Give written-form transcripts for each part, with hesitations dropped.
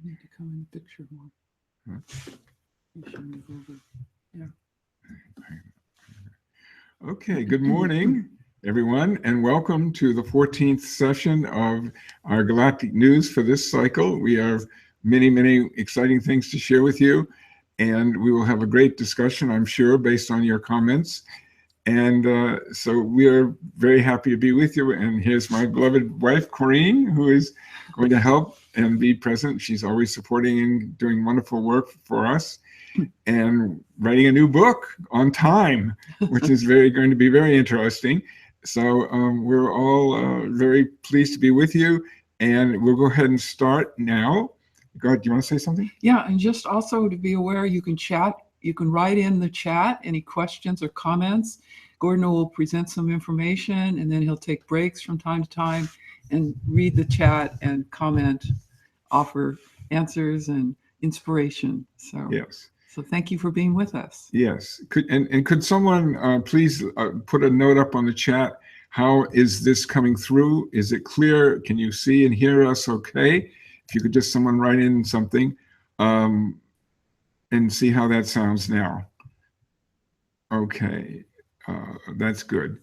need to come in the picture more. You should move over. Yeah. Okay, good morning, everyone, and welcome to the 14th session of our Galactic News for this cycle. We have many, many exciting things to share with you, and we will have a great discussion, I'm sure, based on your comments. And so we are very happy to be with you. And here's my beloved wife, Corinne, who is going to help and be present. She's always supporting and doing wonderful work for us and writing a new book on time, which is going to be very interesting. So we're all very pleased to be with you. And we'll go ahead and start now. Go ahead. Do you want to say something? Yeah, and just also to be aware, you can chat. You can write in the chat any questions or comments. Gordon will present some information, and then he'll take breaks from time to time and read the chat and comment, offer answers and inspiration. So yes. So thank you for being with us. Yes. Could someone please put a note up on the chat? How is this coming through? Is it clear? Can you see and hear us okay? If you could just someone write in something and see how that sounds now. Okay. That's good.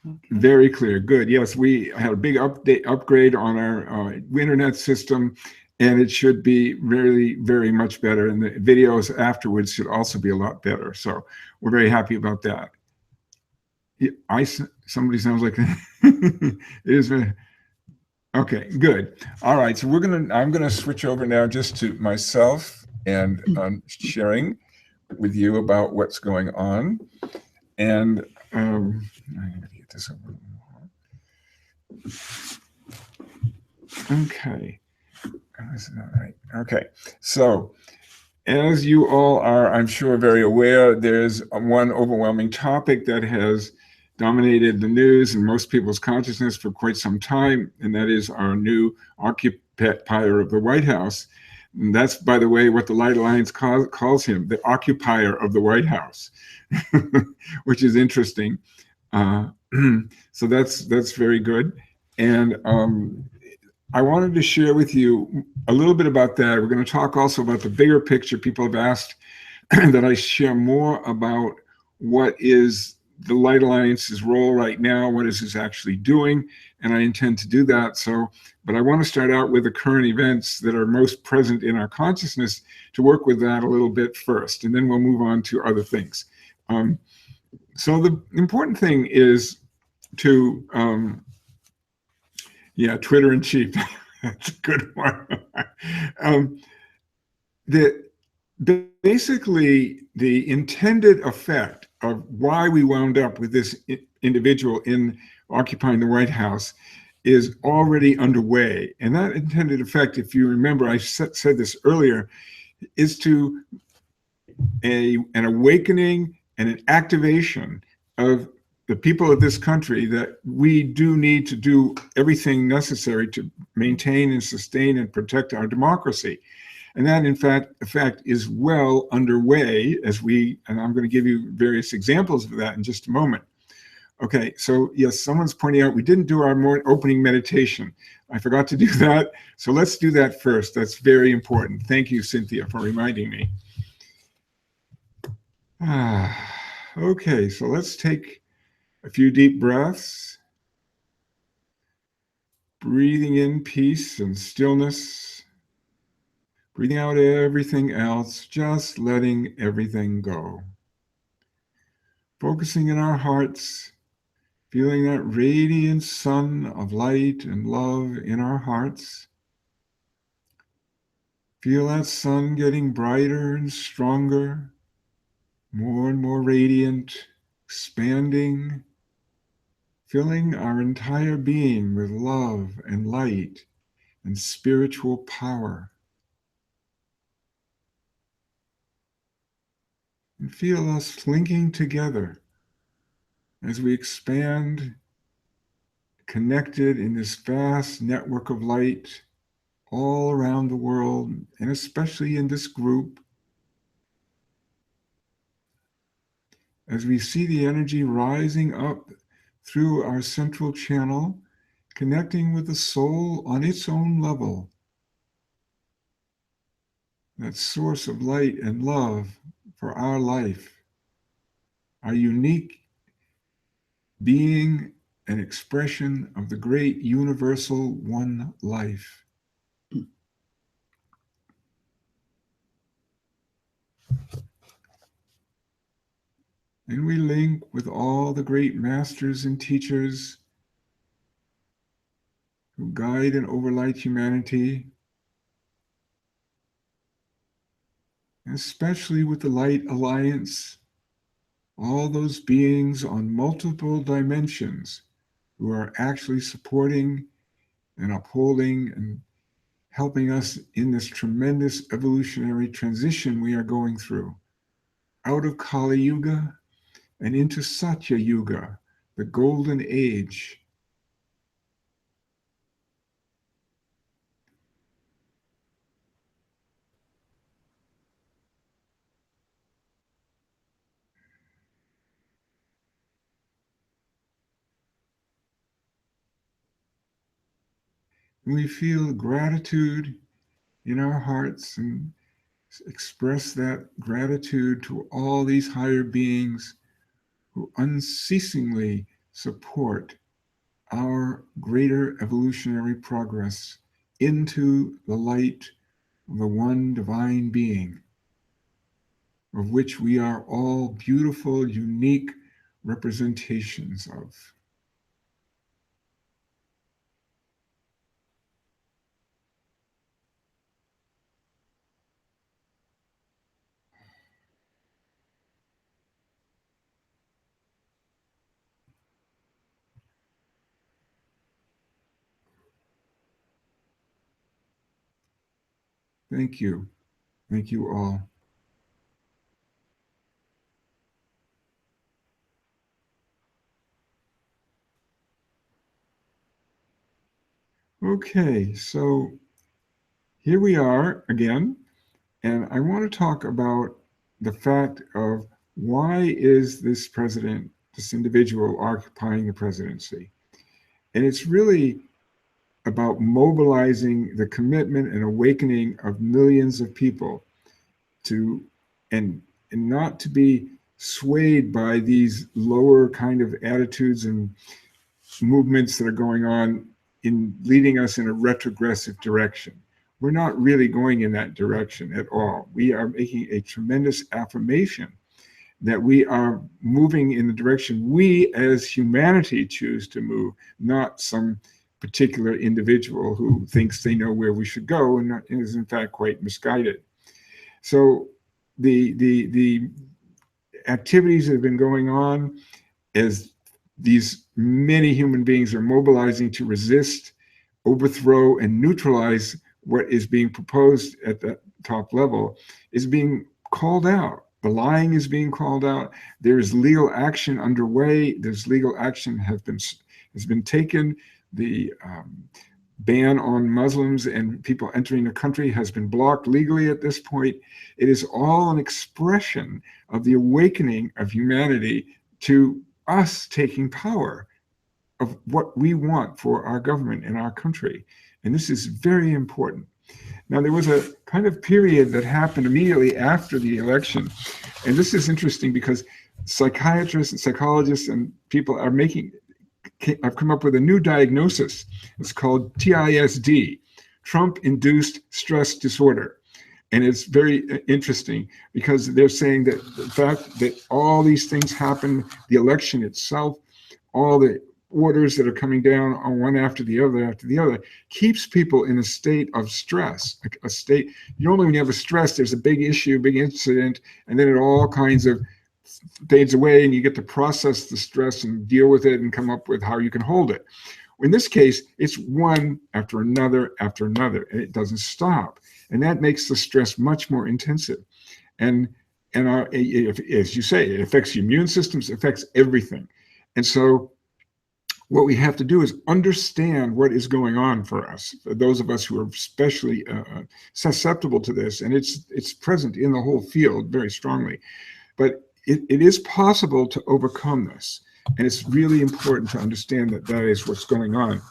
Okay. Very clear. Good. Yes, we had a big upgrade on our internet system, and it should be very, very much better. And the videos afterwards should also be a lot better. So we're very happy about that. Somebody sounds like it is. Okay, good. All right. So I'm gonna switch over now just to myself and sharing with you about what's going on. And I'm gonna get this over. Okay. Is that right? Okay. So, as you all are, I'm sure, very aware, there's one overwhelming topic that has dominated the news and most people's consciousness for quite some time, and that is our new occupier of the White House. And that's, by the way, what the Light Alliance calls him, the occupier of the White House, which is interesting. So that's very good. And I wanted to share with you a little bit about that. We're going to talk also about the bigger picture. People have asked that I share more about what is the Light Alliance's role right now, what is this actually doing, and I intend to do that. But I want to start out with the current events that are most present in our consciousness to work with that a little bit first, and then we'll move on to other things. So the important thing is to, Twitter in chief. That's a good one. Basically, the intended effect of why we wound up with this individual in occupying the White House is already underway. And that intended effect, if you remember, I said this earlier, is to an awakening and an activation of the people of this country that we do need to do everything necessary to maintain and sustain and protect our democracy. And that, in fact, is well underway and I'm going to give you various examples of that in just a moment. Okay, so yes, someone's pointing out we didn't do our opening meditation. I forgot to do that. So let's do that first. That's very important. Thank you, Cynthia, for reminding me. Okay, so let's take a few deep breaths. Breathing in peace and stillness. Breathing out everything else, just letting everything go. Focusing in our hearts, feeling that radiant sun of light and love in our hearts. Feel that sun getting brighter and stronger, more and more radiant, expanding, filling our entire being with love and light and spiritual power. And feel us linking together as we expand, connected in this vast network of light all around the world, and especially in this group. As we see the energy rising up through our central channel, connecting with the soul on its own level, that source of light and love for our life, our unique being and expression of the great universal one life. And we link with all the great masters and teachers who guide and overlight humanity, especially with the Light Alliance, all those beings on multiple dimensions who are actually supporting and upholding and helping us in this tremendous evolutionary transition we are going through, out of Kali Yuga and into Satya Yuga, the golden age. We feel gratitude in our hearts and express that gratitude to all these higher beings who unceasingly support our greater evolutionary progress into the light of the one divine being, of which we are all beautiful, unique representations of. Thank you. Thank you all. Okay, so here we are again, and I want to talk about the fact of why is this president, this individual occupying the presidency? And it's really about mobilizing the commitment and awakening of millions of people to, and not to be swayed by these lower kind of attitudes and movements that are going on in leading us in a retrogressive direction. We're not really going in that direction at all. We are making a tremendous affirmation that we are moving in the direction we as humanity choose to move, not some particular individual who thinks they know where we should go and is in fact quite misguided. So the activities that have been going on as these many human beings are mobilizing to resist, overthrow, and neutralize what is being proposed at the top level is being called out. The lying is being called out. There is legal action underway. There's legal action has been taken. The ban on Muslims and people entering the country has been blocked legally at this point. It is all an expression of the awakening of humanity to us taking power of what we want for our government and our country. And this is very important. Now, there was a kind of period that happened immediately after the election. And this is interesting because psychiatrists and psychologists and people are I've come up with a new diagnosis. It's called TISD, Trump-induced stress disorder. And it's very interesting because they're saying that the fact that all these things happen, the election itself, all the orders that are coming down on one after the other, keeps people in a state of stress, a state, normally when you have a stress, there's a big issue, big incident, and then it all kinds of fades away and you get to process the stress and deal with it and come up with how you can hold it. In this case, it's one after another, and it doesn't stop. And that makes the stress much more intensive. And as you say, it affects your immune systems, it affects everything. And so what we have to do is understand what is going on for us, for those of us who are especially susceptible to this, and it's present in the whole field very strongly. But it is possible to overcome this, and it's really important to understand that that is what's going on.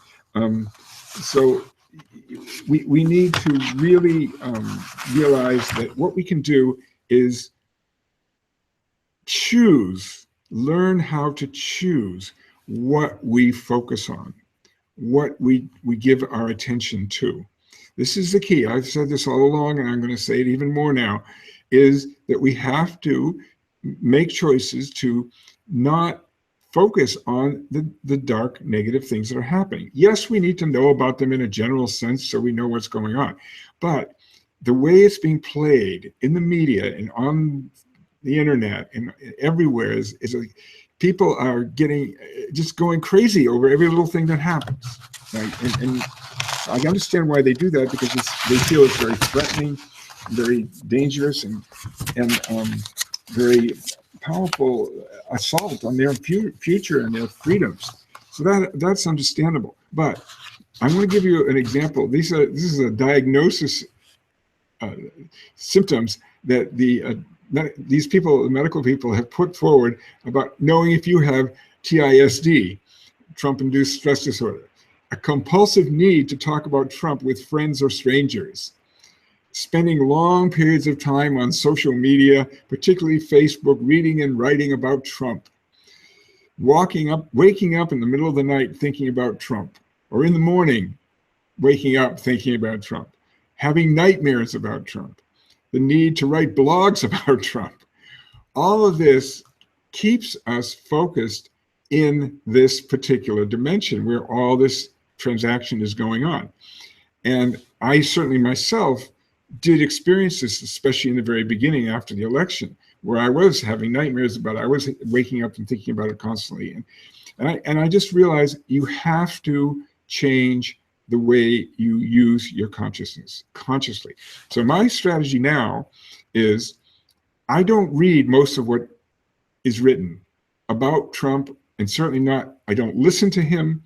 So we need to really realize that what we can do is learn how to choose what we focus on, what we give our attention to. This is the key. I've said this all along, and I'm going to say it even more now, is that we have to make choices to not focus on the dark, negative things that are happening. Yes, we need to know about them in a general sense so we know what's going on. But the way it's being played in the media and on the internet and everywhere is like people are just going crazy over every little thing that happens. Right? And I understand why they do that, because they feel it's very threatening, very dangerous, and very powerful assault on their future and their freedoms. So that's understandable. But I'm going to give you an example. This is a diagnosis symptoms that these people, the medical people, have put forward about knowing if you have TISD, Trump-induced stress disorder, a compulsive need to talk about Trump with friends or strangers, spending long periods of time on social media, particularly Facebook, reading and writing about Trump, waking up in the middle of the night thinking about Trump, or in the morning waking up thinking about Trump, having nightmares about Trump, the need to write blogs about Trump. All of this keeps us focused in this particular dimension where all this transaction is going on. And I certainly myself did experience this, especially in the very beginning after the election, where I was having nightmares about it. I was waking up and thinking about it constantly. And I just realized you have to change the way you use your consciousness consciously. So my strategy now is I don't read most of what is written about Trump, and certainly I don't listen to him.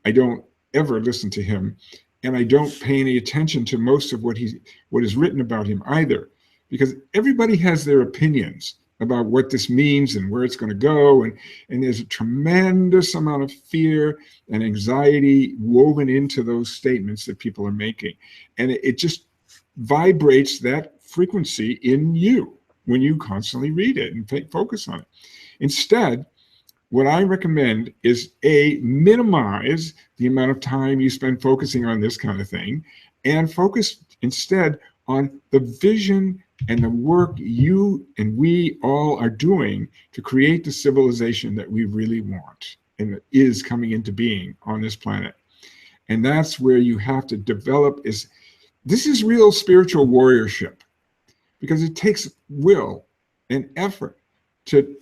I don't ever listen to him. And I don't pay any attention to most of what is written about him either, because everybody has their opinions about what this means and where it's going to go. And there's a tremendous amount of fear and anxiety woven into those statements that people are making. And it just vibrates that frequency in you when you constantly read it and focus on it. Instead, what I recommend is minimize the amount of time you spend focusing on this kind of thing, and focus instead on the vision and the work you and we all are doing to create the civilization that we really want and that is coming into being on this planet. And that's where you have to develop this is real spiritual warriorship, because it takes will and effort to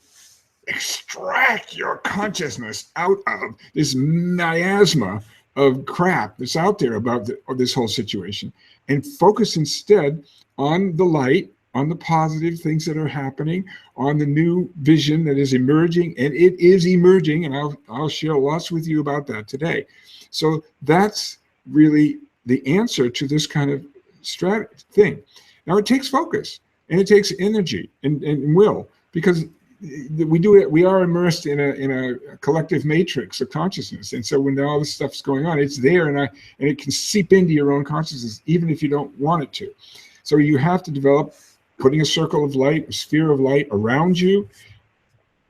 extract your consciousness out of this miasma of crap that's out there about this whole situation, and focus instead on the light, on the positive things that are happening, on the new vision that is emerging. And it is emerging, and I'll share lots with you about that today. So that's really the answer to this kind of thing. Now, it takes focus, and it takes energy and will, because we are immersed in a collective matrix of consciousness. And so when all this stuff's going on, it's there, and it can seep into your own consciousness, even if you don't want it to. So you have to develop putting a circle of light, a sphere of light around you,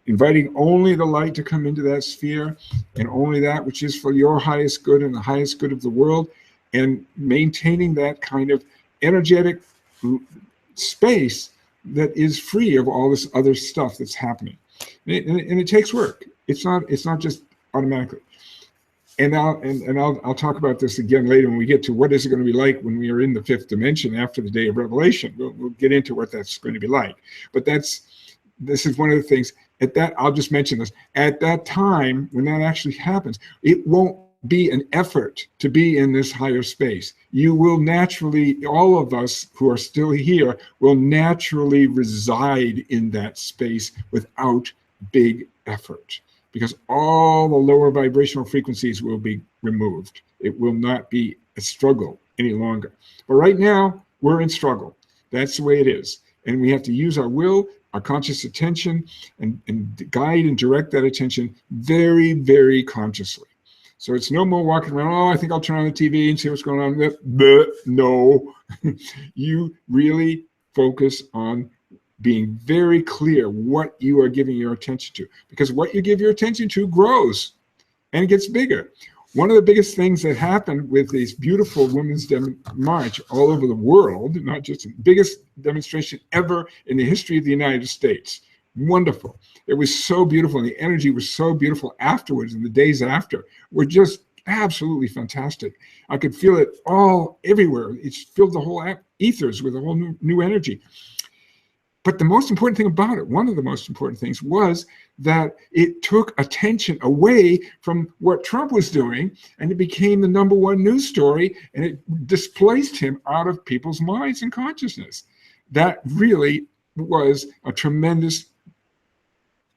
inviting only the light to come into that sphere, and only that which is for your highest good and the highest good of the world, and maintaining that kind of energetic space that is free of all this other stuff that's happening. And it takes work. It's not just automatically. And I'll talk about this again later when we get to what is it going to be like when we are in the fifth dimension after the day of revelation. We'll get into what that's going to be like. But this is one of the things. I'll just mention this. At that time, when that actually happens, it won't be an effort to be in this higher space. You will naturally, all of us who are still here, will naturally reside in that space without big effort, because all the lower vibrational frequencies will be removed. It will not be a struggle any longer. But right now, we're in struggle. That's the way it is. And we have to use our will, our conscious attention, and guide and direct that attention very, very consciously. So it's no more walking around, oh, I think I'll turn on the TV and see what's going on. No, you really focus on being very clear what you are giving your attention to, because what you give your attention to grows and gets bigger. One of the biggest things that happened with this beautiful women's march all over the world, not just the biggest demonstration ever in the history of the United States. Wonderful. It was so beautiful, and the energy was so beautiful afterwards, and the days after were just absolutely fantastic. I could feel it all everywhere. It filled the whole ethers with a whole new energy. But the most important thing about it, one of the most important things, was that it took attention away from what Trump was doing, and it became the #1 news story, and it displaced him out of people's minds and consciousness. That really was a tremendous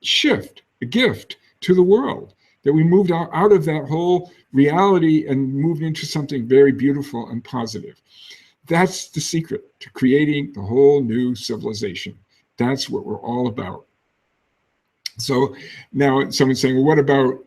shift, a gift to the world, that we moved out of that whole reality and moved into something very beautiful and positive. That's the secret to creating the whole new civilization. That's what we're all about. So now someone's saying, well, what about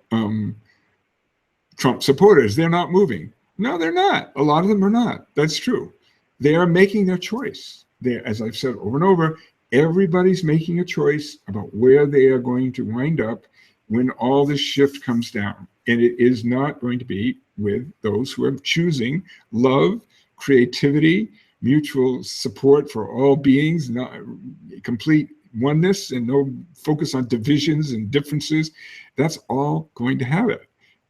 Trump supporters? They're not moving. No, they're not. A lot of them are not. That's true. They are making their choice. As I've said over and over, everybody's making a choice about where they are going to wind up when all this shift comes down. And it is not going to be with those who are choosing love, creativity, mutual support for all beings, not complete oneness, and no focus on divisions and differences. That's all going to have it.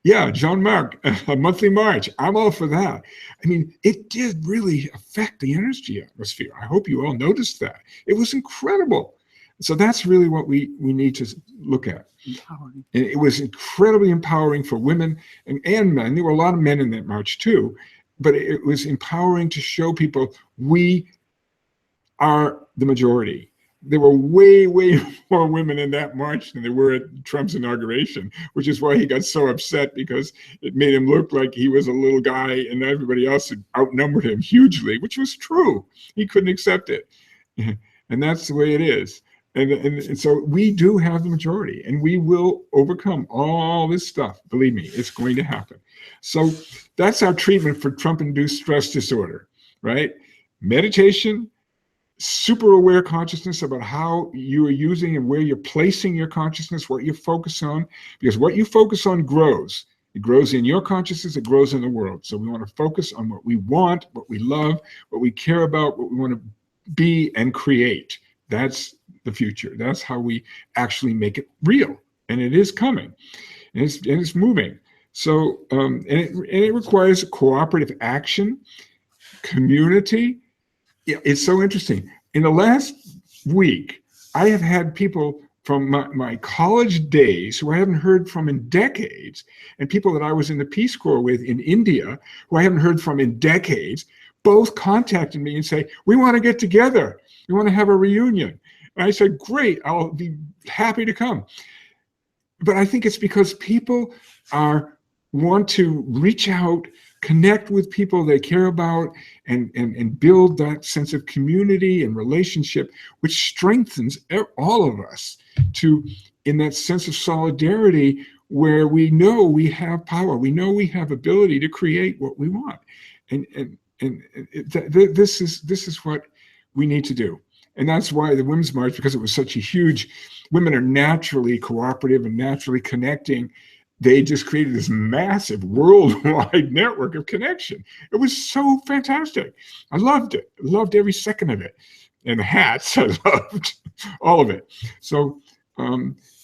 Yeah, John Mark, a monthly march. I'm all for that. I mean, it did really affect the energy atmosphere. I hope you all noticed that. It was incredible. So that's really what we need to look at. Empowering. And it was incredibly empowering for women and men. There were a lot of men in that march too, but it was empowering to show people we are the majority. There were way, way more women in that march than there were at Trump's inauguration, which is why he got so upset, because it made him look like he was a little guy and everybody else had outnumbered him hugely, which was true. He couldn't accept it. And that's the way it is. And so we do have the majority, and we will overcome all this stuff. Believe me, it's going to happen. So that's our treatment for Trump-induced stress disorder, right? Meditation, super aware consciousness about how you are using and where you're placing your consciousness, what you focus on, because what you focus on grows. It grows in your consciousness, it grows in the world. So we want to focus on what we want, what we love, what we care about, what we want to be and create. That's the future. That's how we actually make it real. And it is coming, and it's moving. So, and it requires cooperative action, community. It's so interesting. In the last week, I have had people from my college days who I haven't heard from in decades, and people that I was in the Peace Corps with in India who I haven't heard from in decades, both contacted me and say, we want to get together. We want to have a reunion. And I said, great, I'll be happy to come. But I think it's because people want to reach out, connect with people they care about, and build that sense of community and relationship, which strengthens all of us in that sense of solidarity, where we know we have power, we know we have ability to create what we want. And this is what we need to do. And that's why the Women's March, because it was such a huge, women are naturally cooperative and naturally connecting. They just created this massive worldwide network of connection. It was so fantastic. I loved it. I loved every second of it. And the hats, I loved all of it. So,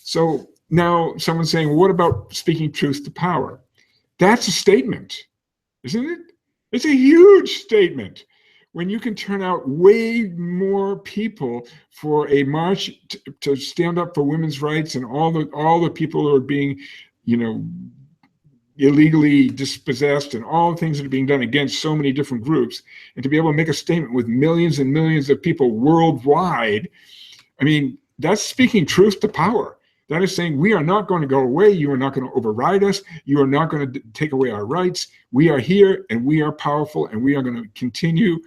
so now someone's saying, well, what about speaking truth to power? That's a statement, isn't it? It's a huge statement. When you can turn out way more people for a march to stand up for women's rights, and all the people who are being, illegally dispossessed, and all the things that are being done against so many different groups, and to be able to make a statement with millions and millions of people worldwide, I mean, that's speaking truth to power. That is saying, we are not going to go away. You are not going to override us. You are not going to take away our rights. We are here, and we are powerful, and we are going to continue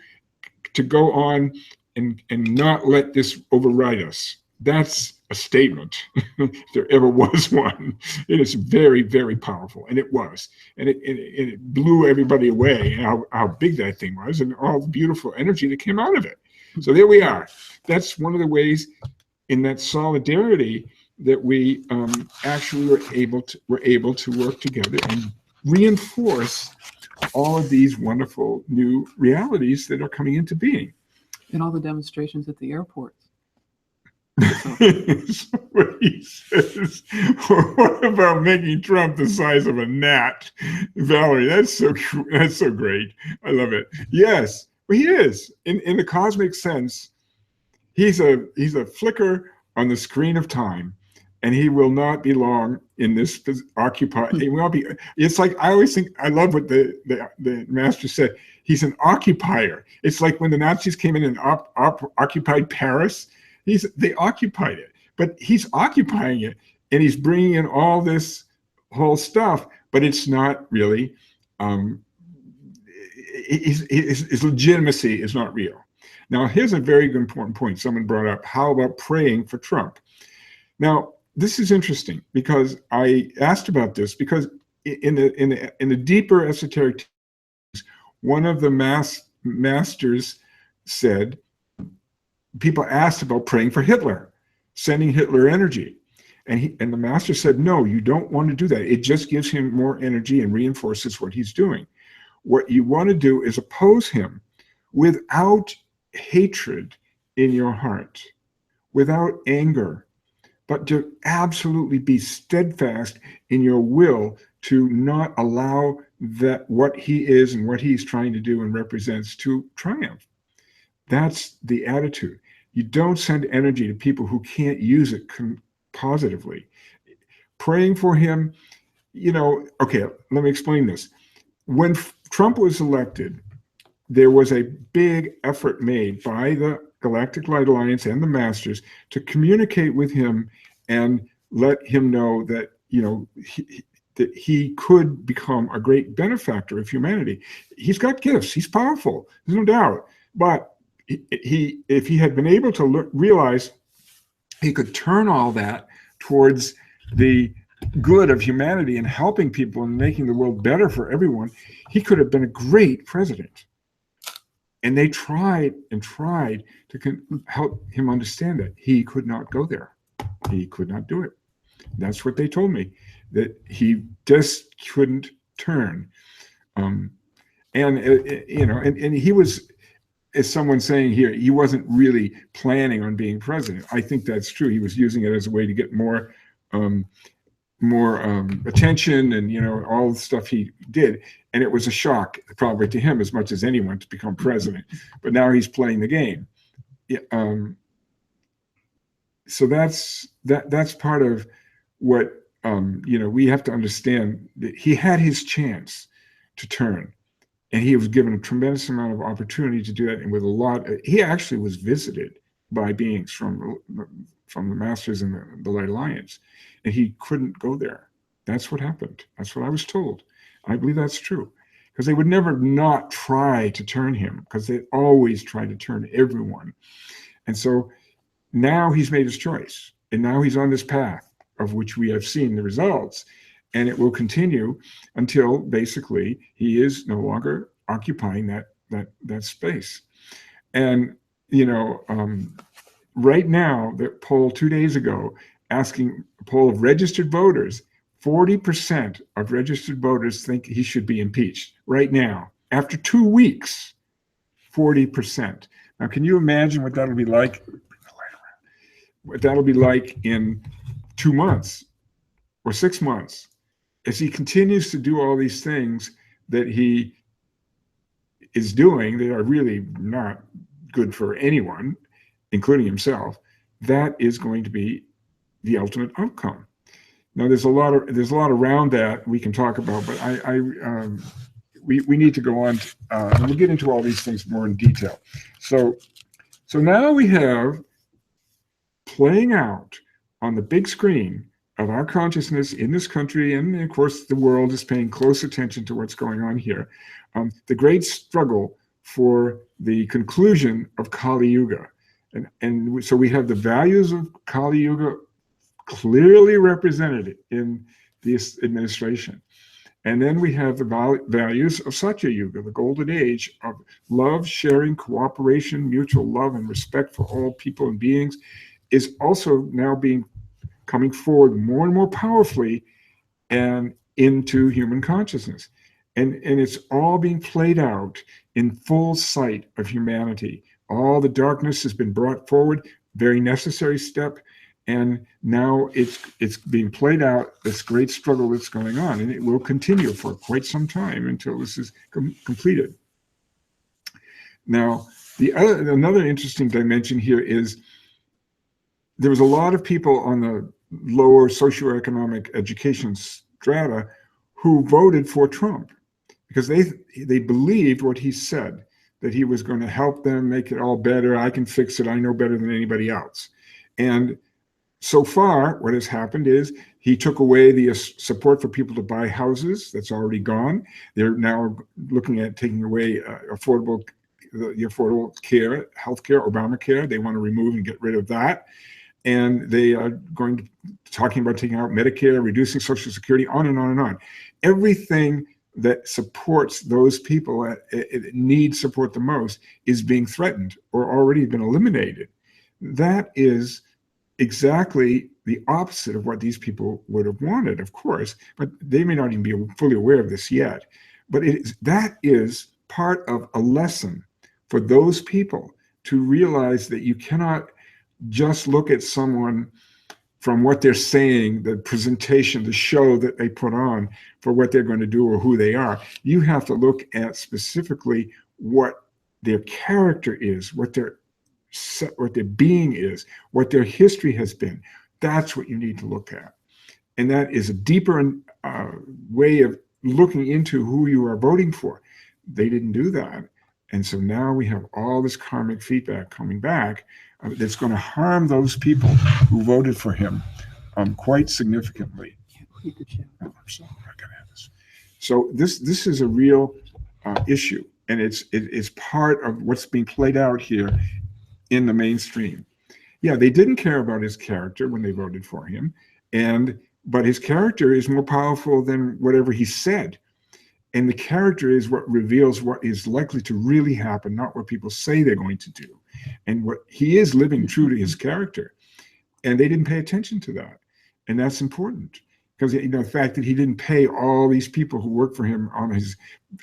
to go on and not let this override us. That's a statement, if there ever was one. It is very, very powerful, and it was. And it blew everybody away, how big that thing was and all the beautiful energy that came out of it. So there we are. That's one of the ways in that solidarity that we actually were able to work together and reinforce all of these wonderful new realities that are coming into being. And all the demonstrations at the airports. So what he says, what about making Trump the size of a gnat? Valerie, that's so great. I love it. Yes, well, he is. In the cosmic sense, he's a flicker on the screen of time, and he will not be long in this occupied. He will be. It's like, I always think, I love what the master said. He's an occupier. It's like when the Nazis came in and occupied Paris. They occupied it, but he's occupying it, and he's bringing in all this whole stuff, but it's not really, his legitimacy is not real. Now, here's a very important point someone brought up. How about praying for Trump? Now, this is interesting because I asked about this because in the deeper esoteric teachings, one of the masters said, people asked about praying for Hitler, sending Hitler energy. And the master said, no, you don't want to do that. It just gives him more energy and reinforces what he's doing. What you want to do is oppose him without hatred in your heart, without anger, but to absolutely be steadfast in your will to not allow that what he is and what he's trying to do and represents to triumph. That's the attitude. You don't send energy to people who can't use it positively. Praying for him, okay, let me explain this. When Trump was elected, there was a big effort made by the Galactic Light Alliance and the Masters to communicate with him and let him know that, that he could become a great benefactor of humanity. He's got gifts. He's powerful. There's no doubt. But if he had been able to realize he could turn all that towards the good of humanity and helping people and making the world better for everyone, he could have been a great president. And they tried and tried to help him understand that he could not go there. He could not do it. That's what they told me, that he just couldn't turn. And he was, as someone saying here, he wasn't really planning on being president. I think that's true. He was using it as a way to get more attention and, all the stuff he did. And it was a shock probably to him as much as anyone to become president. But now he's playing the game. So that's part of what, we have to understand, that he had his chance to turn. And he was given a tremendous amount of opportunity to do that. And with he actually was visited by beings from the Masters and the Light Alliance. And he couldn't go there. That's what happened. That's what I was told. I believe that's true. Because they would never not try to turn him, because they always try to turn everyone. And so now he's made his choice. And now he's on this path of which we have seen the results. And it will continue until basically he is no longer occupying that space. And, right now, the poll 2 days ago, asking a poll of registered voters, 40% of registered voters think he should be impeached right now. After 2 weeks, 40%. Now, can you imagine what that'll be like? What that'll be like in 2 months or 6 months, as he continues to do all these things that he is doing that are really not good for anyone, including himself. That is going to be the ultimate outcome. Now, there's a lot around that we can talk about, but we need to go on. And we'll get into all these things more in detail. So now we have playing out on the big screen of our consciousness in this country, and of course the world is paying close attention to what's going on here, the great struggle for the conclusion of Kali Yuga. And so we have the values of Kali Yuga clearly represented in this administration. And then we have the values of Satya Yuga, the golden age of love, sharing, cooperation, mutual love, and respect for all people and beings, is also now coming forward more and more powerfully and into human consciousness. And it's all being played out in full sight of humanity. All the darkness has been brought forward, very necessary step. And now it's being played out, this great struggle that's going on, and it will continue for quite some time until this is completed. Now, another interesting dimension here is there was a lot of people on the lower socioeconomic education strata who voted for Trump because they believed what he said, that he was going to help them make it all better. I can fix it. I know better than anybody else. And so far, what has happened is he took away the support for people to buy houses. That's already gone. They're now looking at taking away the affordable care, healthcare, Obamacare. They want to remove and get rid of that. And they are talking about taking out Medicare, reducing Social Security, on and on and on. Everything that supports those people that need support the most is being threatened or already been eliminated. That is exactly the opposite of what these people would have wanted, of course, but they may not even be fully aware of this yet. But that is part of a lesson for those people to realize that you cannot just look at someone from what they're saying, the presentation, the show that they put on for what they're going to do or who they are. You have to look at specifically what their character is, what their being is, what their history has been. That's what you need to look at. And that is a deeper way of looking into who you are voting for. They didn't do that. And so now we have all this karmic feedback coming back that's going to harm those people who voted for him quite significantly. Oh, I'm sorry, I gotta have this. So this is a real issue, and it's part of what's being played out here in the mainstream. Yeah, they didn't care about his character when they voted for him, but his character is more powerful than whatever he said. And the character is what reveals what is likely to really happen, not what people say they're going to do. And what he is living true to his character. And they didn't pay attention to that. And that's important. Because the fact that he didn't pay all these people who work for him on his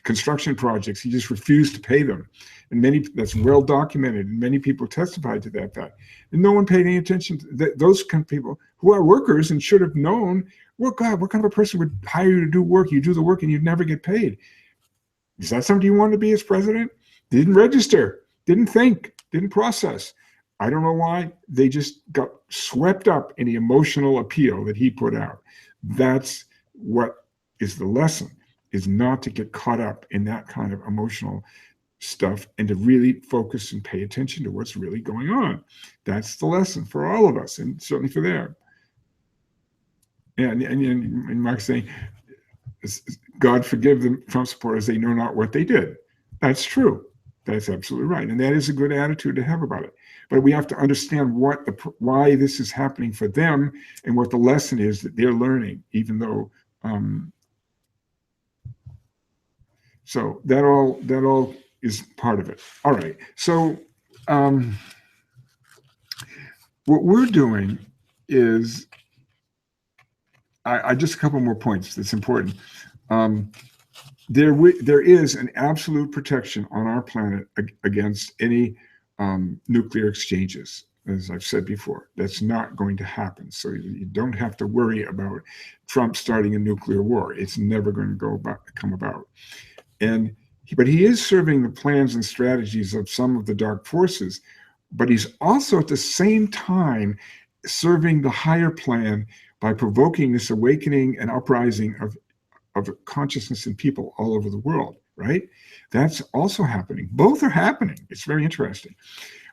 construction projects, he just refused to pay them. And that's well documented, and many people testified to that fact. And no one paid any attention to those kind of people who are workers and should have known, well, God, what kind of a person would hire you to do work? You do the work and you'd never get paid. Is that something you want to be as president? Didn't register, didn't think, didn't process. I don't know why. They just got swept up in the emotional appeal that he put out. That's what is the lesson, is not to get caught up in that kind of emotional stuff and to really focus and pay attention to what's really going on. That's the lesson for all of us, and certainly for them. And Mark's saying, God forgive the Trump supporters, they know not what they did. That's true. That's absolutely right. And that is a good attitude to have about it. But we have to understand why this is happening for them and what the lesson is that they're learning, even though, so that all is part of it. All right. So what we're doing is, I just a couple more points that's important. There is an absolute protection on our planet against any nuclear exchanges, as I've said before. That's not going to happen. So you don't have to worry about Trump starting a nuclear war. It's never going to come about. But he is serving the plans and strategies of some of the dark forces, but he's also at the same time serving the higher plan by provoking this awakening and uprising of consciousness in people all over the world, right? That's also happening. Both are happening. It's very interesting.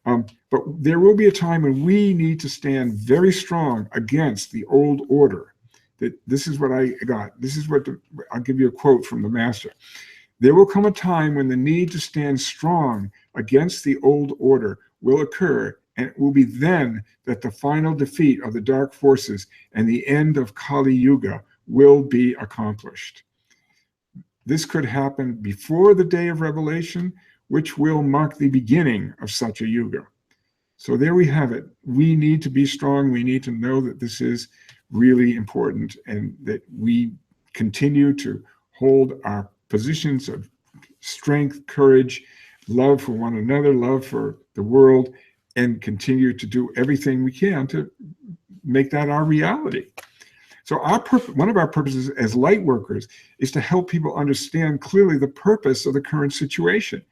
But there will be a time when we need to stand very strong against the old order. This is what I got. I'll give you a quote from the master. There will come a time when the need to stand strong against the old order will occur And it will be then that the final defeat of the dark forces and the end of Kali Yuga will be accomplished. This could happen before the day of revelation, which will mark the beginning of such a yuga. So there we have it. We need to be strong. We need to know that this is really important and that we continue to hold our positions of strength, courage, love for one another, love for the world, and continue to do everything we can to make that our reality. So one of our purposes as light workers is to help people understand clearly the purpose of the current situation,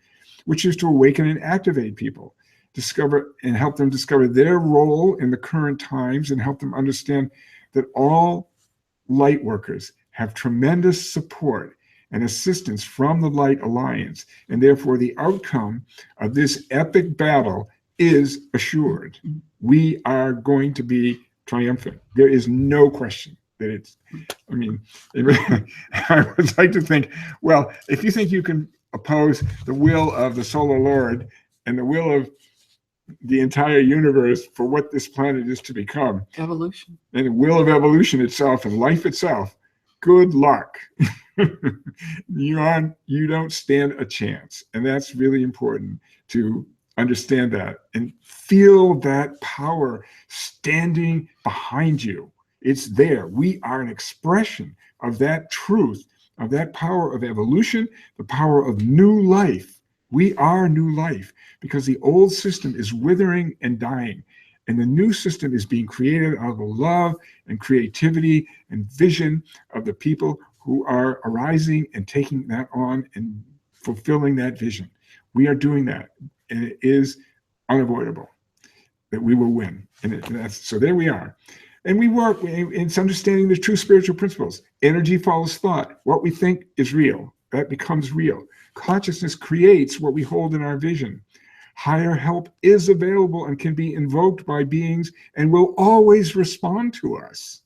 which is to awaken and activate people, discover and help them discover their role in the current times, and help them understand that all light workers have tremendous support and assistance from the Light Alliance, and therefore the outcome of this epic battle is assured. We are going to be triumphant. There is no question that it's, I mean, I would like to think, well, if you think you can oppose the will of the Solar Lord and the will of the entire universe for what this planet is to become, Evolution. and the will of evolution itself and life itself, good luck. You don't stand a chance. And that's really important to understand that and feel that power standing behind you. It's there. We are an expression of that truth, of that power of evolution, the power of new life. We are new life because the old system is withering and dying. And the new system is being created out of the love and creativity and vision of the people who are arising and taking that on and fulfilling that vision. We are doing that, and it is unavoidable that we will win. And so there we are. And we work, it's understanding the true spiritual principles. Energy follows thought. What we think is real. That becomes real. Consciousness creates what we hold in our vision. Higher help is available and can be invoked by beings and will always respond to us.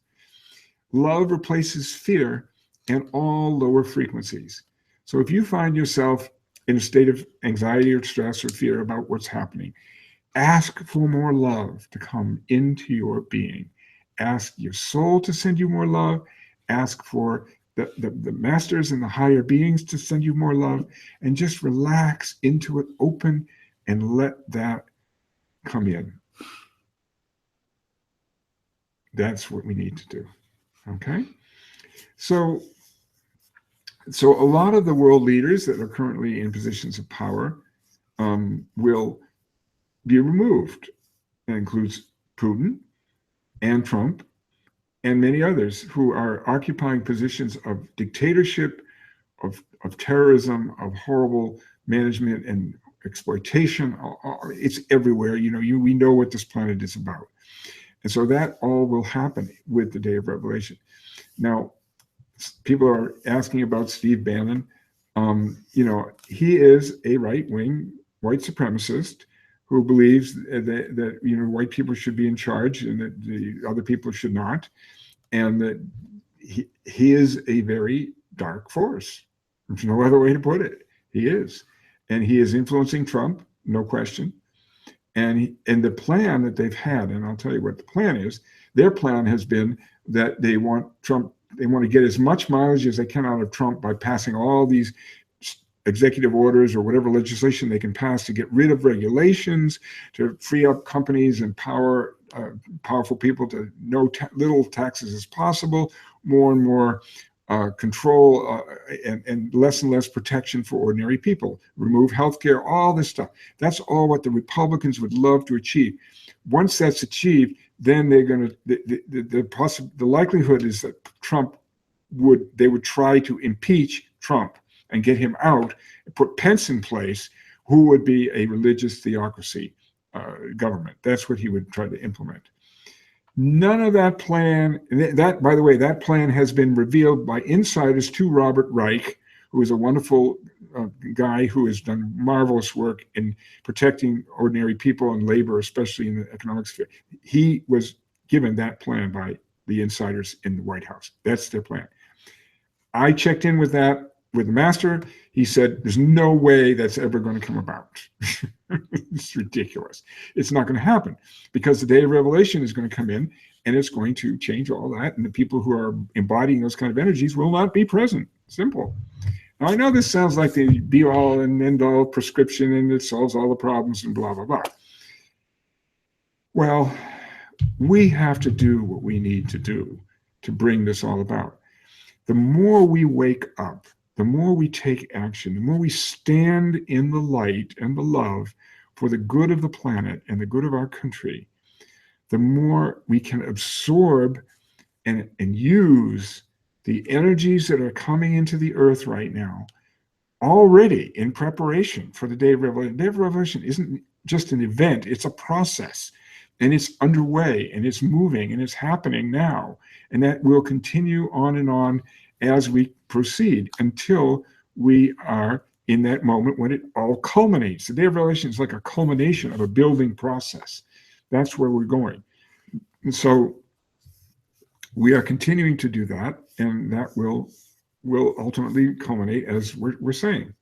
Love replaces fear and all lower frequencies. So if you find yourself in a state of anxiety or stress or fear about what's happening, ask for more love to come into your being. Ask your soul to send you more love. Ask for the masters and the higher beings to send you more love, and just relax into it, open, and let that come in. That's what we need to do. Okay? So a lot of the world leaders that are currently in positions of power will be removed. That includes Putin and Trump and many others who are occupying positions of dictatorship, of terrorism, of horrible management and exploitation. It's everywhere. We know what this planet is about. And so that all will happen with the day of revelation. Now, people are asking about Steve Bannon. He is a right-wing white supremacist who believes that white people should be in charge and that the other people should not, and that he is a very dark force. There's no other way to put it. He is, and he is influencing Trump, no question. And the plan that they've had, and I'll tell you what the plan is. Their plan has been that they want Trump. They want to get as much mileage as they can out of Trump by passing all these executive orders or whatever legislation they can pass to get rid of regulations, to free up companies and powerful people to little taxes as possible, more and more control and less protection for ordinary people, remove healthcare, all this stuff. That's all what the Republicans would love to achieve. Once that's achieved, then they're going to, the likelihood is that they would try to impeach Trump and get him out and put Pence in place, who would be a religious theocracy government. That's what he would try to implement. None of that plan, by the way, that plan has been revealed by insiders to Robert Reich, who is a wonderful guy who has done marvelous work in protecting ordinary people and labor, especially in the economic sphere. He was given that plan by the insiders in the White House. That's their plan. I checked in with that with the master, he said, there's no way that's ever going to come about. It's ridiculous. It's not going to happen because the day of revelation is going to come in and it's going to change all that. And the people who are embodying those kind of energies will not be present. Simple. Now, I know this sounds like the be all and end all prescription and it solves all the problems and blah, blah, blah. Well, we have to do what we need to do to bring this all about. The more we wake up, the more we take action, the more we stand in the light and the love for the good of the planet and the good of our country, the more we can absorb and use the energies that are coming into the earth right now, already in preparation for the day of revelation. The day of revelation isn't just an event, it's a process. And it's underway and it's moving and it's happening now. And that will continue on as we proceed until we are in that moment when it all culminates. The day of revelation is like a culmination of a building process. That's where we're going. And so we are continuing to do that, and that will ultimately culminate as we're saying.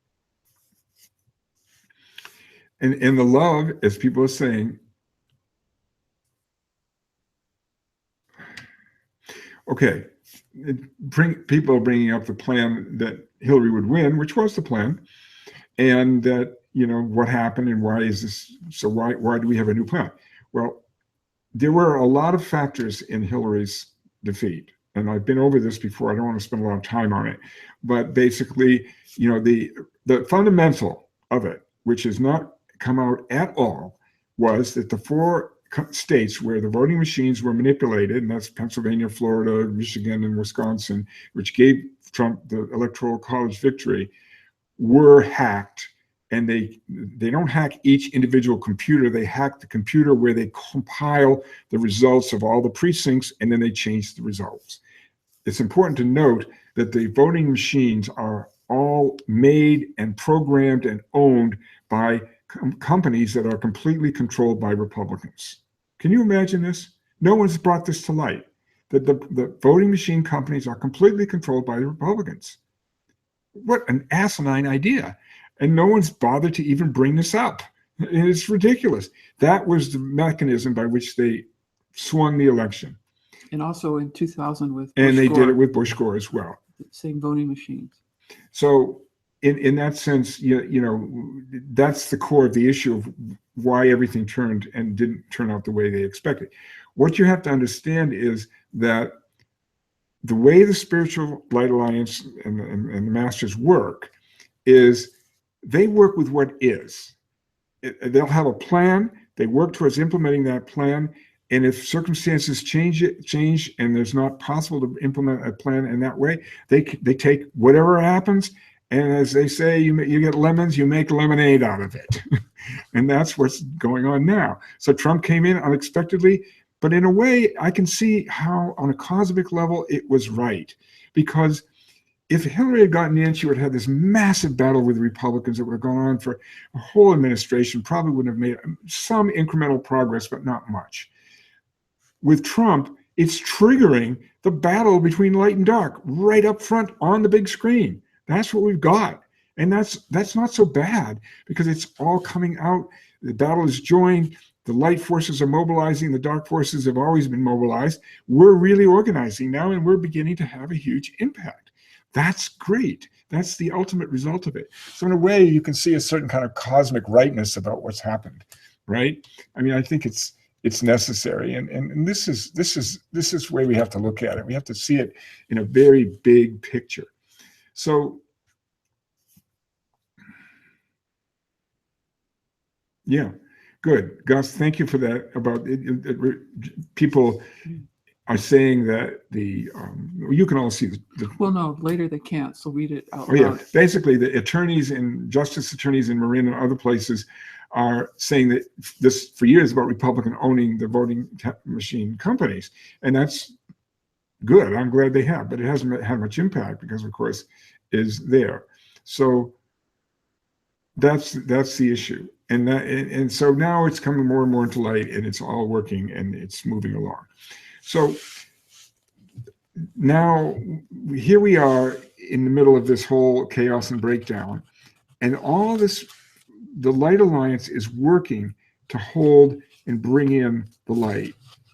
And the love, as people are saying, okay, people are bringing up the plan that Hillary would win, which was the plan, and that, what happened and why is this, so why do we have a new plan? Well, there were a lot of factors in Hillary's defeat, and I've been over this before. I don't want to spend a lot of time on it, but basically, the fundamental of it, which has not come out at all, was that the 4 states where the voting machines were manipulated, and that's Pennsylvania, Florida, Michigan, and Wisconsin, which gave Trump the Electoral College victory, were hacked. And they don't hack each individual computer. They hack the computer where they compile the results of all the precincts, and then they change the results. It's important to note that the voting machines are all made and programmed and owned by companies that are completely controlled by Republicans. Can you imagine this? No one's brought this to light, that the voting machine companies are completely controlled by the Republicans. What an asinine idea. And no one's bothered to even bring this up. It's ridiculous. That was the mechanism by which they swung the election. And also in 2000 with Bush and they Gore, did it with Bush Gore as well. same voting machines. So in that sense, that's the core of the issue of why everything turned and didn't turn out the way they expected. What you have to understand is that the way the Spiritual Light Alliance and the Masters work is they work with what is. They'll have a plan. They work towards implementing that plan. And if circumstances change and there's not possible to implement a plan in that way, they take whatever happens, and as they say, you get lemons, you make lemonade out of it. And that's what's going on now. So Trump came in unexpectedly, but in a way, I can see how on a cosmic level it was right. Because if Hillary had gotten in, she would have had this massive battle with the Republicans that would have gone on for a whole administration, probably would have made some incremental progress, but not much. With Trump, it's triggering the battle between light and dark right up front on the big screen. That's what we've got. And that's not so bad because it's all coming out. The battle is joined. The light forces are mobilizing. The dark forces have always been mobilized. We're really organizing now, and we're beginning to have a huge impact. That's great. That's the ultimate result of it. So in a way, you can see a certain kind of cosmic rightness about what's happened, right? I mean, I think it's necessary, and this is the way we have to look at it. We have to see it in a very big picture. So, yeah, good, Gus. Thank you for that. About people are saying that you can all see the Well, no, later they can't, so read it out oh yeah, loud. basically the attorneys and justice attorneys in Marin and other places are saying that this for years about Republican owning the voting machine companies, and that's good. I'm glad they have, but it hasn't had much impact because, of course, is there. So that's the issue, and so now it's coming more and more into light, and it's all working and it's moving along. So now here we are in the middle of this whole chaos and breakdown. And all this, the Light Alliance is working to hold and bring in the light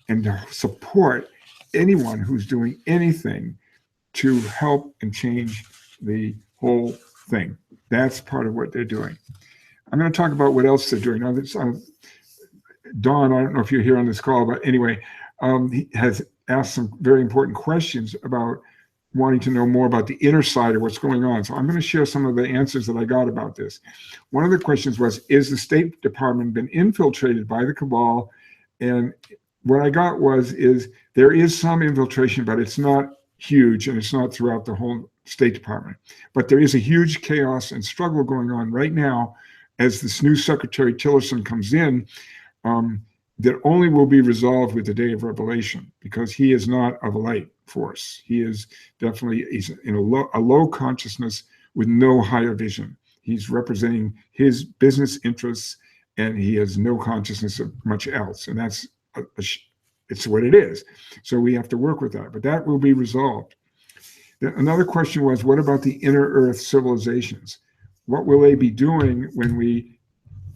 and to support anyone who's doing anything to help and change the whole thing. That's part of what they're doing. I'm going to talk about what else they're doing. Now, Don, I don't know if you're here on this call, but anyway, he has asked some very important questions about wanting to know more about the inner side of what's going on. So I'm going to share some of the answers that I got about this. One of the questions was, is the State Department been infiltrated by the cabal? And what I got is there is some infiltration, but it's not huge, and it's not throughout the whole State Department. But there is a huge chaos and struggle going on right now as this new Secretary Tillerson comes in, that only will be resolved with the day of revelation, because he is not of a light force. He is definitely, he's in a low consciousness with no higher vision. He's representing his business interests, and he has no consciousness of much else. And that's, it's what it is. So we have to work with that, but that will be resolved. Another question was, what about the inner Earth civilizations? What will they be doing when we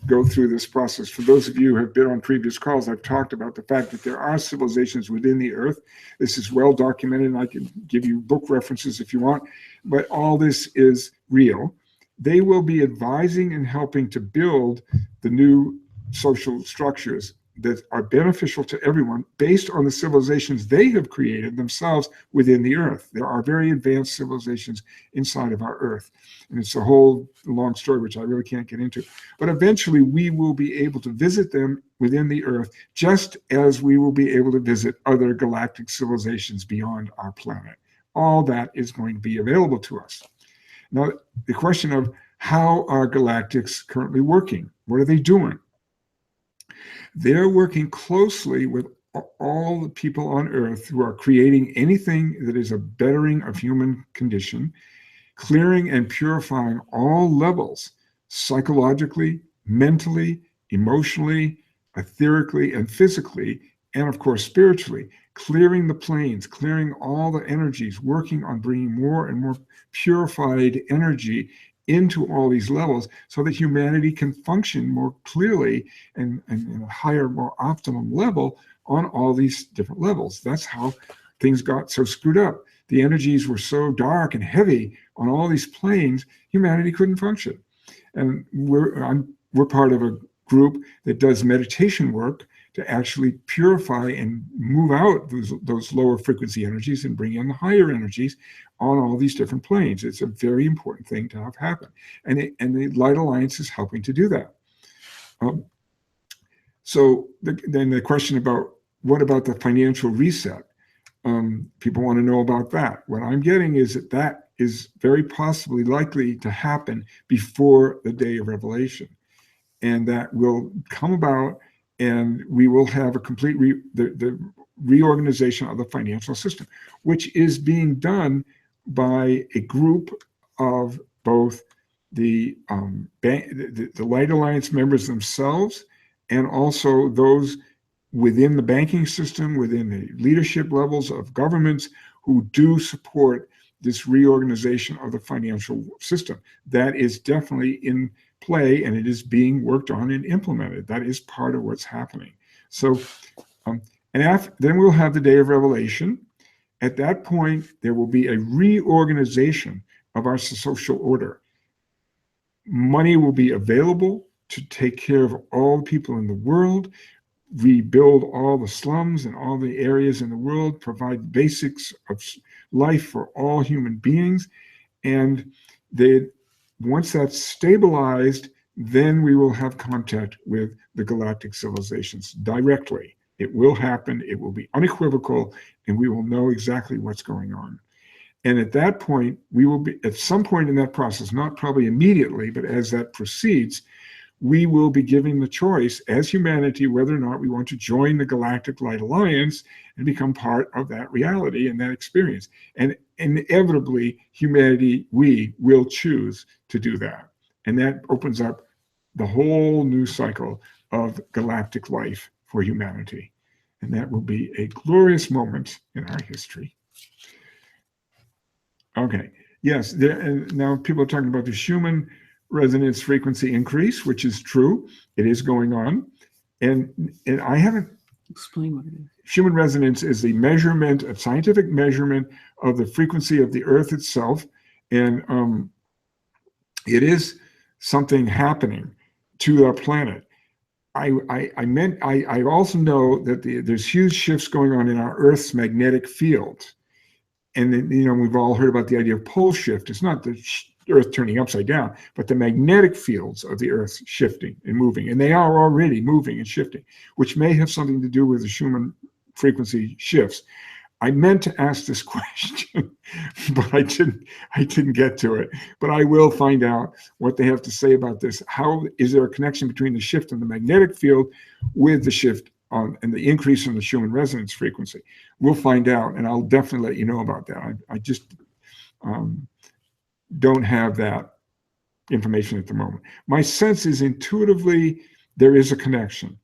go through this process? For those of you who have been on previous calls, I've talked about the fact that there are civilizations within the Earth. This is well documented, and I can give you book references if you want, but all this is real. They will be advising and helping to build the new social structures that are beneficial to everyone based on the civilizations they have created themselves within the Earth. There are very advanced civilizations inside of our Earth. And it's a whole long story, which I really can't get into. But eventually we will be able to visit them within the Earth, just as we will be able to visit other galactic civilizations beyond our planet. All that is going to be available to us. Now, the question of how are galactics currently working? What are they doing? They're working closely with all the people on Earth who are creating anything that is a bettering of human condition, clearing and purifying all levels, psychologically, mentally, emotionally, etherically, and physically, and of course, spiritually, clearing the planes, clearing all the energies, working on bringing more and more purified energy into all these levels so that humanity can function more clearly and in a higher, more optimum level on all these different levels. That's how things got so screwed up. The energies were so dark and heavy on all these planes, humanity couldn't function. And we're part of a group that does meditation work to actually purify and move out those lower frequency energies and bring in the higher energies on all these different planes. It's a very important thing to have happen. And the Light Alliance is helping to do that. Then the question about, what about the financial reset? People want to know about that. What I'm getting is that is very possibly likely to happen before the day of revelation. And that will come about, and we will have a complete the reorganization of the financial system, which is being done by a group of both the Light Alliance members themselves, and also those within the banking system, within the leadership levels of governments who do support this reorganization of the financial system. That is definitely in play, and it is being worked on and implemented. That is part of what's happening. So, then we'll have the day of revelation. At that point, there will be a reorganization of our social order. Money will be available to take care of all the people in the world, rebuild all the slums and all the areas in the world, provide basics of life for all human beings. And once that's stabilized, then we will have contact with the galactic civilizations directly. It will happen, it will be unequivocal, and we will know exactly what's going on. And at that point, we will be, at some point in that process, not probably immediately, but as that proceeds, we will be giving the choice as humanity whether or not we want to join the Galactic Light Alliance and become part of that reality and that experience. And inevitably, humanity, we will choose to do that. And that opens up the whole new cycle of galactic life for humanity. And that will be a glorious moment in our history. Okay, Yes, and now people are talking about the Schumann resonance frequency increase, which is true. It is going on. And I haven't Explain what it is. Schumann resonance is the measurement, a scientific measurement of the frequency of the Earth itself. And it is something happening to our planet. I also know that there's huge shifts going on in our Earth's magnetic field. And then, we've all heard about the idea of pole shift. It's not the Earth turning upside down, but the magnetic fields of the Earth shifting and moving. And they are already moving and shifting, which may have something to do with the Schumann frequency shifts. I meant to ask this question, but I didn't get to it. But I will find out what they have to say about this. How is there a connection between the shift in the magnetic field with the shift on and the increase in the Schumann resonance frequency? We'll find out, and I'll definitely let you know about that. I just don't have that information at the moment. My sense is intuitively there is a connection,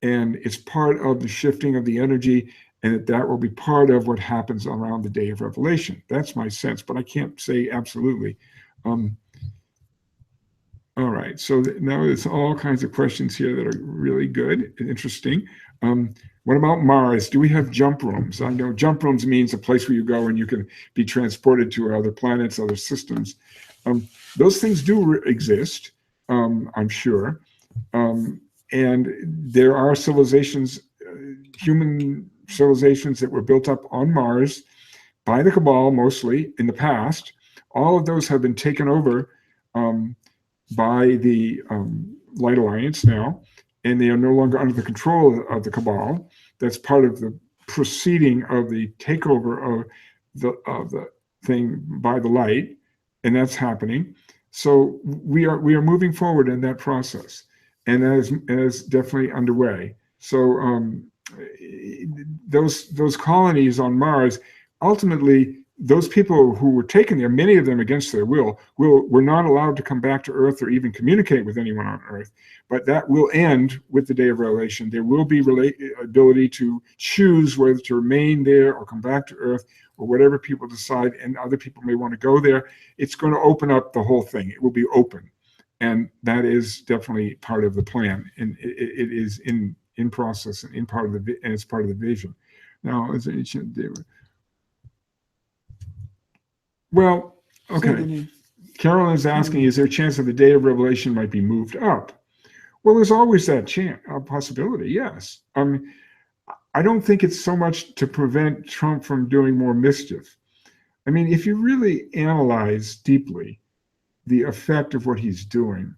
and it's part of the shifting of the energy, and that will be part of what happens around the day of revelation. That's my sense, but I can't say absolutely. All right, so now there's all kinds of questions here that are really good and interesting. What about Mars? Do we have jump rooms? I know jump rooms means a place where you go and you can be transported to other planets, other systems. Those things do exist, I'm sure. And there are civilizations, human civilizations that were built up on Mars by the Cabal, mostly in the past. All of those have been taken over by the Light Alliance now, and they are no longer under the control of the Cabal. That's part of the proceeding of the takeover of the thing by the light, and that's happening. So we are moving forward in that process, and that is definitely underway. So those colonies on Mars, ultimately, those people who were taken there, many of them against their will, were not allowed to come back to Earth or even communicate with anyone on Earth. But that will end with the day of revelation. There will be ability to choose whether to remain there or come back to Earth, or whatever people decide, and other people may want to go there. It's going to open up the whole thing. It will be open. And that is definitely part of the plan. And it is in process and it's part of the vision. Now, as ancient they were. Well, okay. Carolyn is asking, is there a chance that the day of revelation might be moved up? Well, there's always that chance, a possibility, yes. I don't think it's so much to prevent Trump from doing more mischief. I mean, if you really analyze deeply the effect of what he's doing,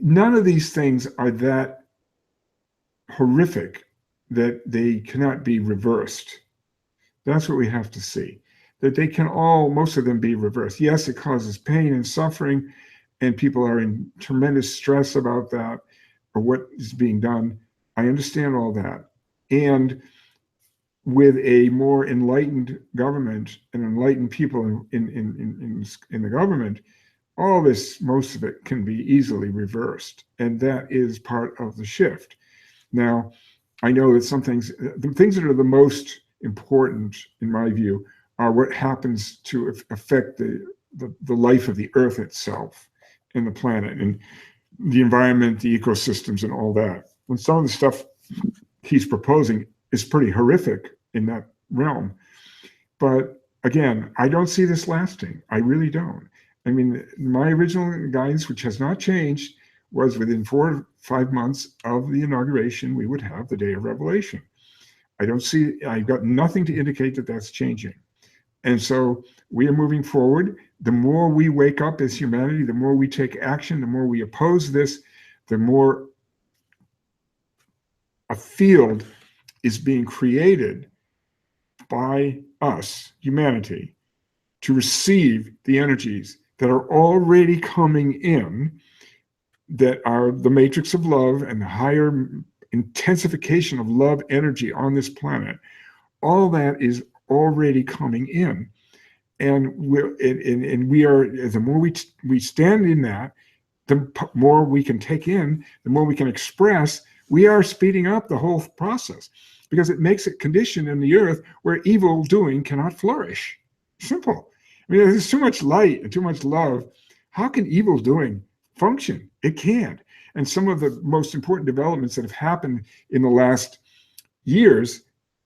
none of these things are that horrific that they cannot be reversed. That's what we have to see, that they can most of them be reversed. Yes, it causes pain and suffering, and people are in tremendous stress about that or what is being done. I understand all that. And with a more enlightened government and enlightened people in the government, all this, most of it can be easily reversed. And that is part of the shift. Now, I know that the things that are the most important, in my view, are what happens to affect the life of the Earth itself and the planet and the environment, the ecosystems, and all that. And some of the stuff he's proposing is pretty horrific in that realm. But again, I don't see this lasting. I really don't. I mean, my original guidance, which has not changed, was within 4 to 5 months of the inauguration, we would have the day of revelation. I've got nothing to indicate that that's changing. And so we are moving forward. The more we wake up as humanity, the more we take action, the more we oppose this, the more a field is being created by us, humanity, to receive the energies that are already coming in, that are the matrix of love and the higher intensification of love energy on this planet. All that is already coming in. And we are, the more we stand in that, the more we can take in, the more we can express. We are speeding up the whole process. because it makes a condition in the earth where evil doing cannot flourish. Simple. I mean, there's too much light and too much love. How can evil doing function? It can't. And some of the most important developments that have happened in the last years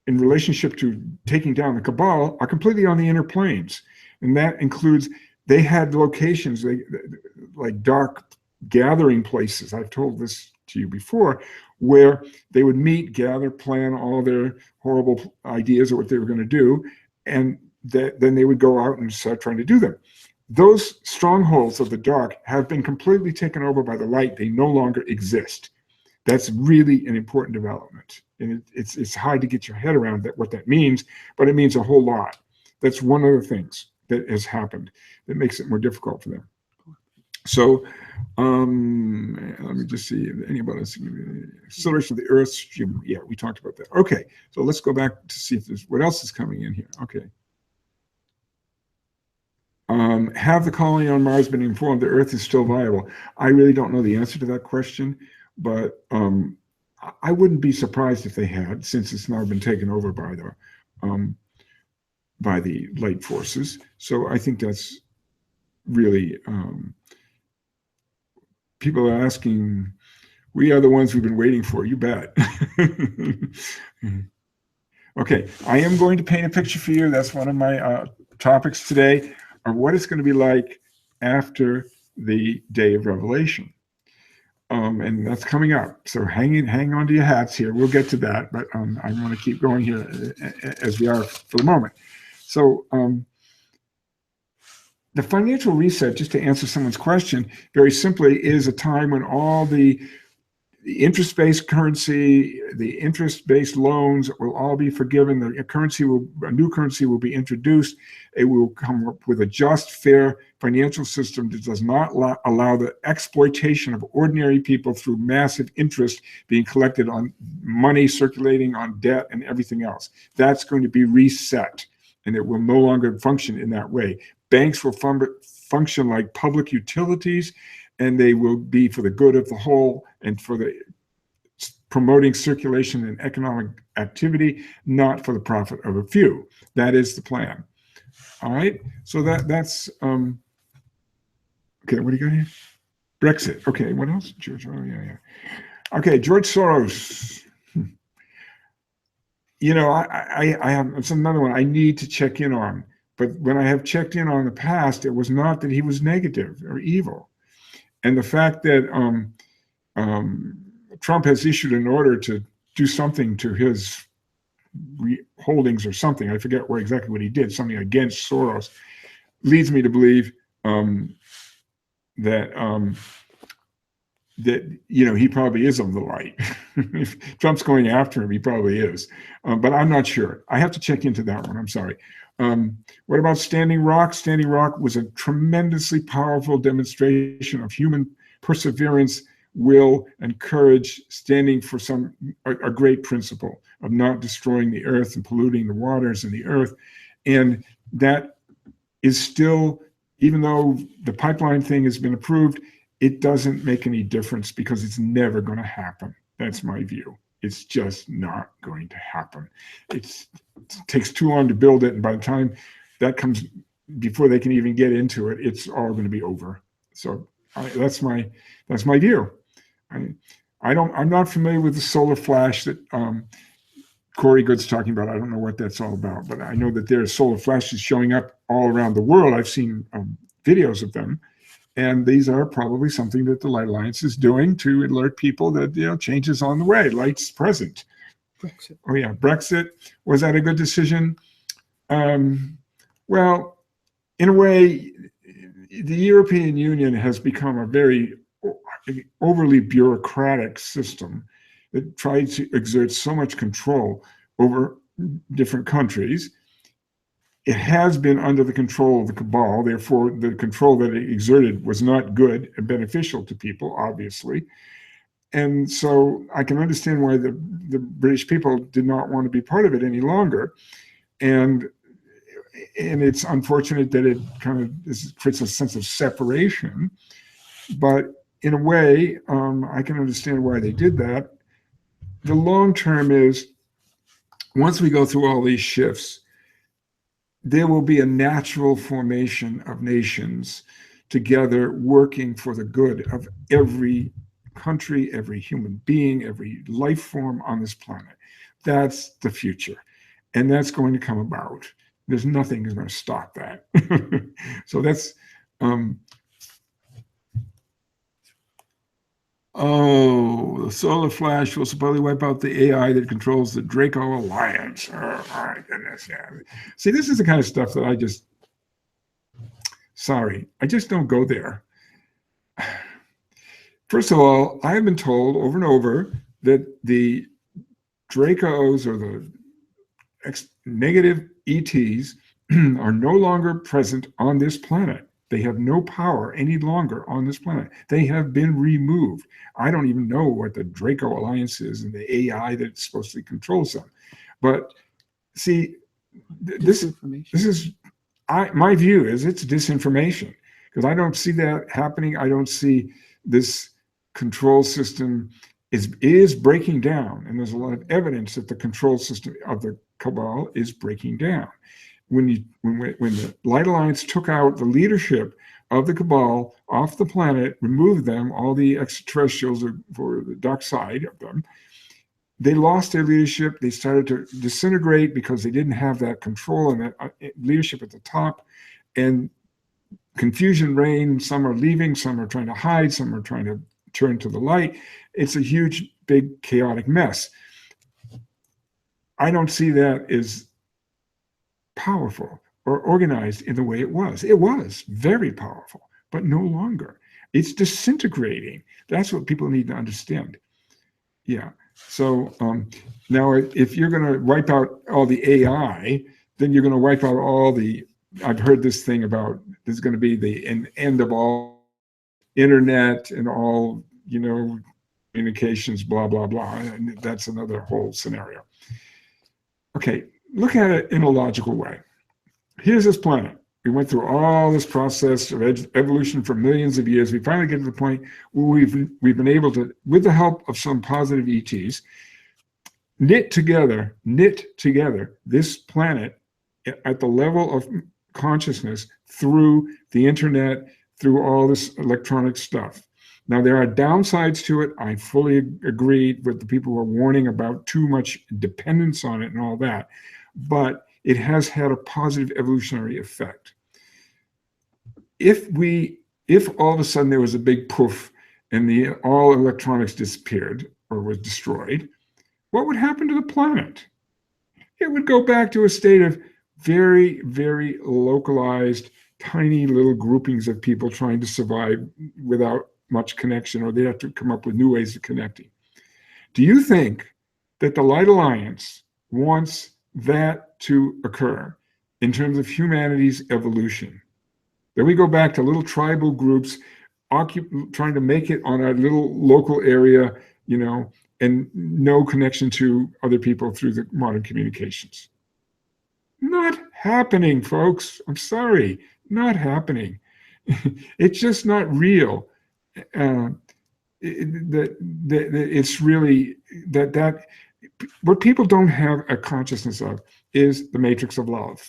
in relationship to taking down the cabal are completely on the inner planes. And that includes, they had locations like dark gathering places. I've told this to you before, where they would meet, gather, plan all their horrible ideas of what they were going to do, and then they would go out and start trying to do them. Those strongholds of the dark have been completely taken over by the light. They no longer exist. That's really an important development. And it's hard to get your head around what that means, but it means a whole lot. That's one of the things that has happened that makes it more difficult for them. So let me just see if anybody else. Acceleration of the Earth. Yeah, we talked about that. Okay, so let's go back to see if there's what else is coming in here. Okay. Have the colony on Mars been informed the Earth is still viable? I really don't know the answer to that question, but I wouldn't be surprised if they had, since it's now been taken over by the light forces. So I think that's really, people are asking, we are the ones we've been waiting for, you bet. Okay, I am going to paint a picture for you. That's one of my topics today, of what it's going to be like after the day of revelation. And that's coming up. So hang on to your hats here. We'll get to that, but I want to keep going here as we are for the moment. So the financial reset, just to answer someone's question, very simply is a time when all the interest-based currency, the interest-based loans will all be forgiven. A new currency will be introduced. It will come up with a just, fair financial system that does not allow the exploitation of ordinary people through massive interest being collected on money circulating, on debt, and everything else. That's going to be reset, and it will no longer function in that way. Banks will function like public utilities, and they will be for the good of the whole and for the promoting circulation and economic activity, not for the profit of a few. That is the plan. All right. So that's okay. What do you got here? Brexit. Okay. What else? George. Oh yeah. Okay. George Soros. You know, I have, it's another one I need to check in on. But when I have checked in on the past, it was not that he was negative or evil. And the fact that Trump has issued an order to do something to his holdings or something, I forget exactly what he did, something against Soros, leads me to believe that you know, he probably is of the light. If Trump's going after him, he probably is. But I'm not sure. I have to check into that one. I'm sorry. What about Standing Rock? Standing Rock was a tremendously powerful demonstration of human perseverance, will, and courage, standing for a great principle of not destroying the earth and polluting the waters and the earth. And that is still, even though the pipeline thing has been approved, it doesn't make any difference because it's never going to happen. That's my view. It's just not going to happen. It takes too long to build it, and by the time that comes, before they can even get into it, it's all going to be over. So that's my view. I'm not familiar with the solar flash that Corey Good's talking about. I don't know what that's all about, but I know that there's solar flashes showing up all around the world. I've seen videos of them. And these are probably something that the Light Alliance is doing to alert people that, you know, change is on the way. Light's present. Brexit. Oh yeah, Brexit. Was that a good decision? Well, in a way, the European Union has become a very overly bureaucratic system that tries to exert so much control over different countries. It has been under the control of the cabal, therefore the control that it exerted was not good and beneficial to people, obviously. And so I can understand why the British people did not want to be part of it any longer. And it's unfortunate that it kind of creates a sense of separation. But in a way, I can understand why they did that. The long term is once we go through all these shifts, there will be a natural formation of nations together working for the good of every country, every human being, every life form on this planet. That's the future. And that's going to come about. There's nothing that's going to stop that. So that's, oh, the solar flash will supposedly wipe out the AI that controls the Draco Alliance. Oh, my goodness. Yeah. See, this is the kind of stuff that I just don't go there. First of all, I have been told over and over that the Dracos or the negative ETs are no longer present on this planet. They have no power any longer on this planet. They have been removed. I don't even know what the Draco Alliance is and the AI that supposedly controls them. But see, this is my view is it's disinformation, because I don't see that happening. I don't see this control system is breaking down, and there's a lot of evidence that the control system of the cabal is breaking down. When the Light Alliance took out the leadership of the cabal off the planet, removed them, all the extraterrestrials for the dark side of them, they lost their leadership. They started to disintegrate because they didn't have that control and that leadership at the top. And confusion reigned. Some are leaving, some are trying to hide, some are trying to turn to the light. It's a huge, big, chaotic mess. I don't see that as powerful or organized in the way it was. It was very powerful, but no longer. It's disintegrating. That's what people need to understand. Yeah. So now if you're going to wipe out all the AI, then you're going to wipe out all the, I've heard this thing about there's going to be the end of all internet and all, communications, blah, blah, blah. And that's another whole scenario. Okay, look at it in a logical way. Here's this planet. We went through all this process of evolution for millions of years. We finally get to the point where we've been able to, with the help of some positive ETs, knit together this planet at the level of consciousness through the internet, through all this electronic stuff. Now, there are downsides to it. I fully agree with the people who are warning about too much dependence on it and all that, but it has had a positive evolutionary effect. If all of a sudden there was a big poof and all electronics disappeared or was destroyed, what would happen to the planet? It would go back to a state of very, very localized, tiny little groupings of people trying to survive without much connection, or they have to come up with new ways of connecting. Do you think that the Light Alliance wants that to occur in terms of humanity's evolution? Then we go back to little tribal groups trying to make it on a little local area, and no connection to other people through the modern communications. Not happening, folks. I'm sorry, not happening. It's just not real. It's really that what people don't have a consciousness of is the matrix of love.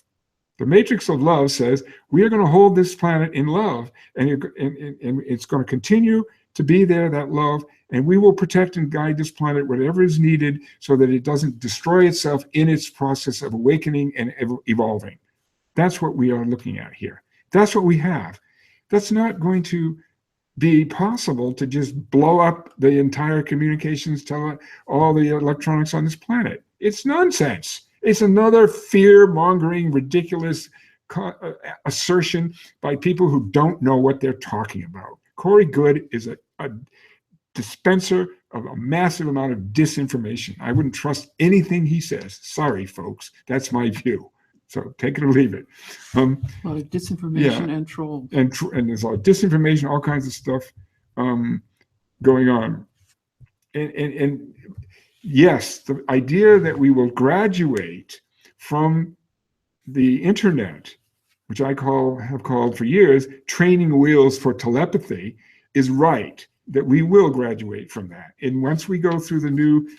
The matrix of love says we are going to hold this planet in love, and it's going to continue to be there, that love, and we will protect and guide this planet whatever is needed so that it doesn't destroy itself in its process of awakening and evolving. That's what we are looking at here. That's what we have. That's not going to be possible to just blow up the entire communications, all the electronics on this planet. It's nonsense. It's another fear-mongering, ridiculous assertion by people who don't know what they're talking about. Corey Goode is a dispenser of a massive amount of disinformation. I wouldn't trust anything he says. Sorry, folks. That's my view. So take it or leave it. A lot of disinformation and trolls. And there's a lot of disinformation, all kinds of stuff going on. And yes, the idea that we will graduate from the internet, which I have called for years training wheels for telepathy, is right, that we will graduate from that. And once we go through the new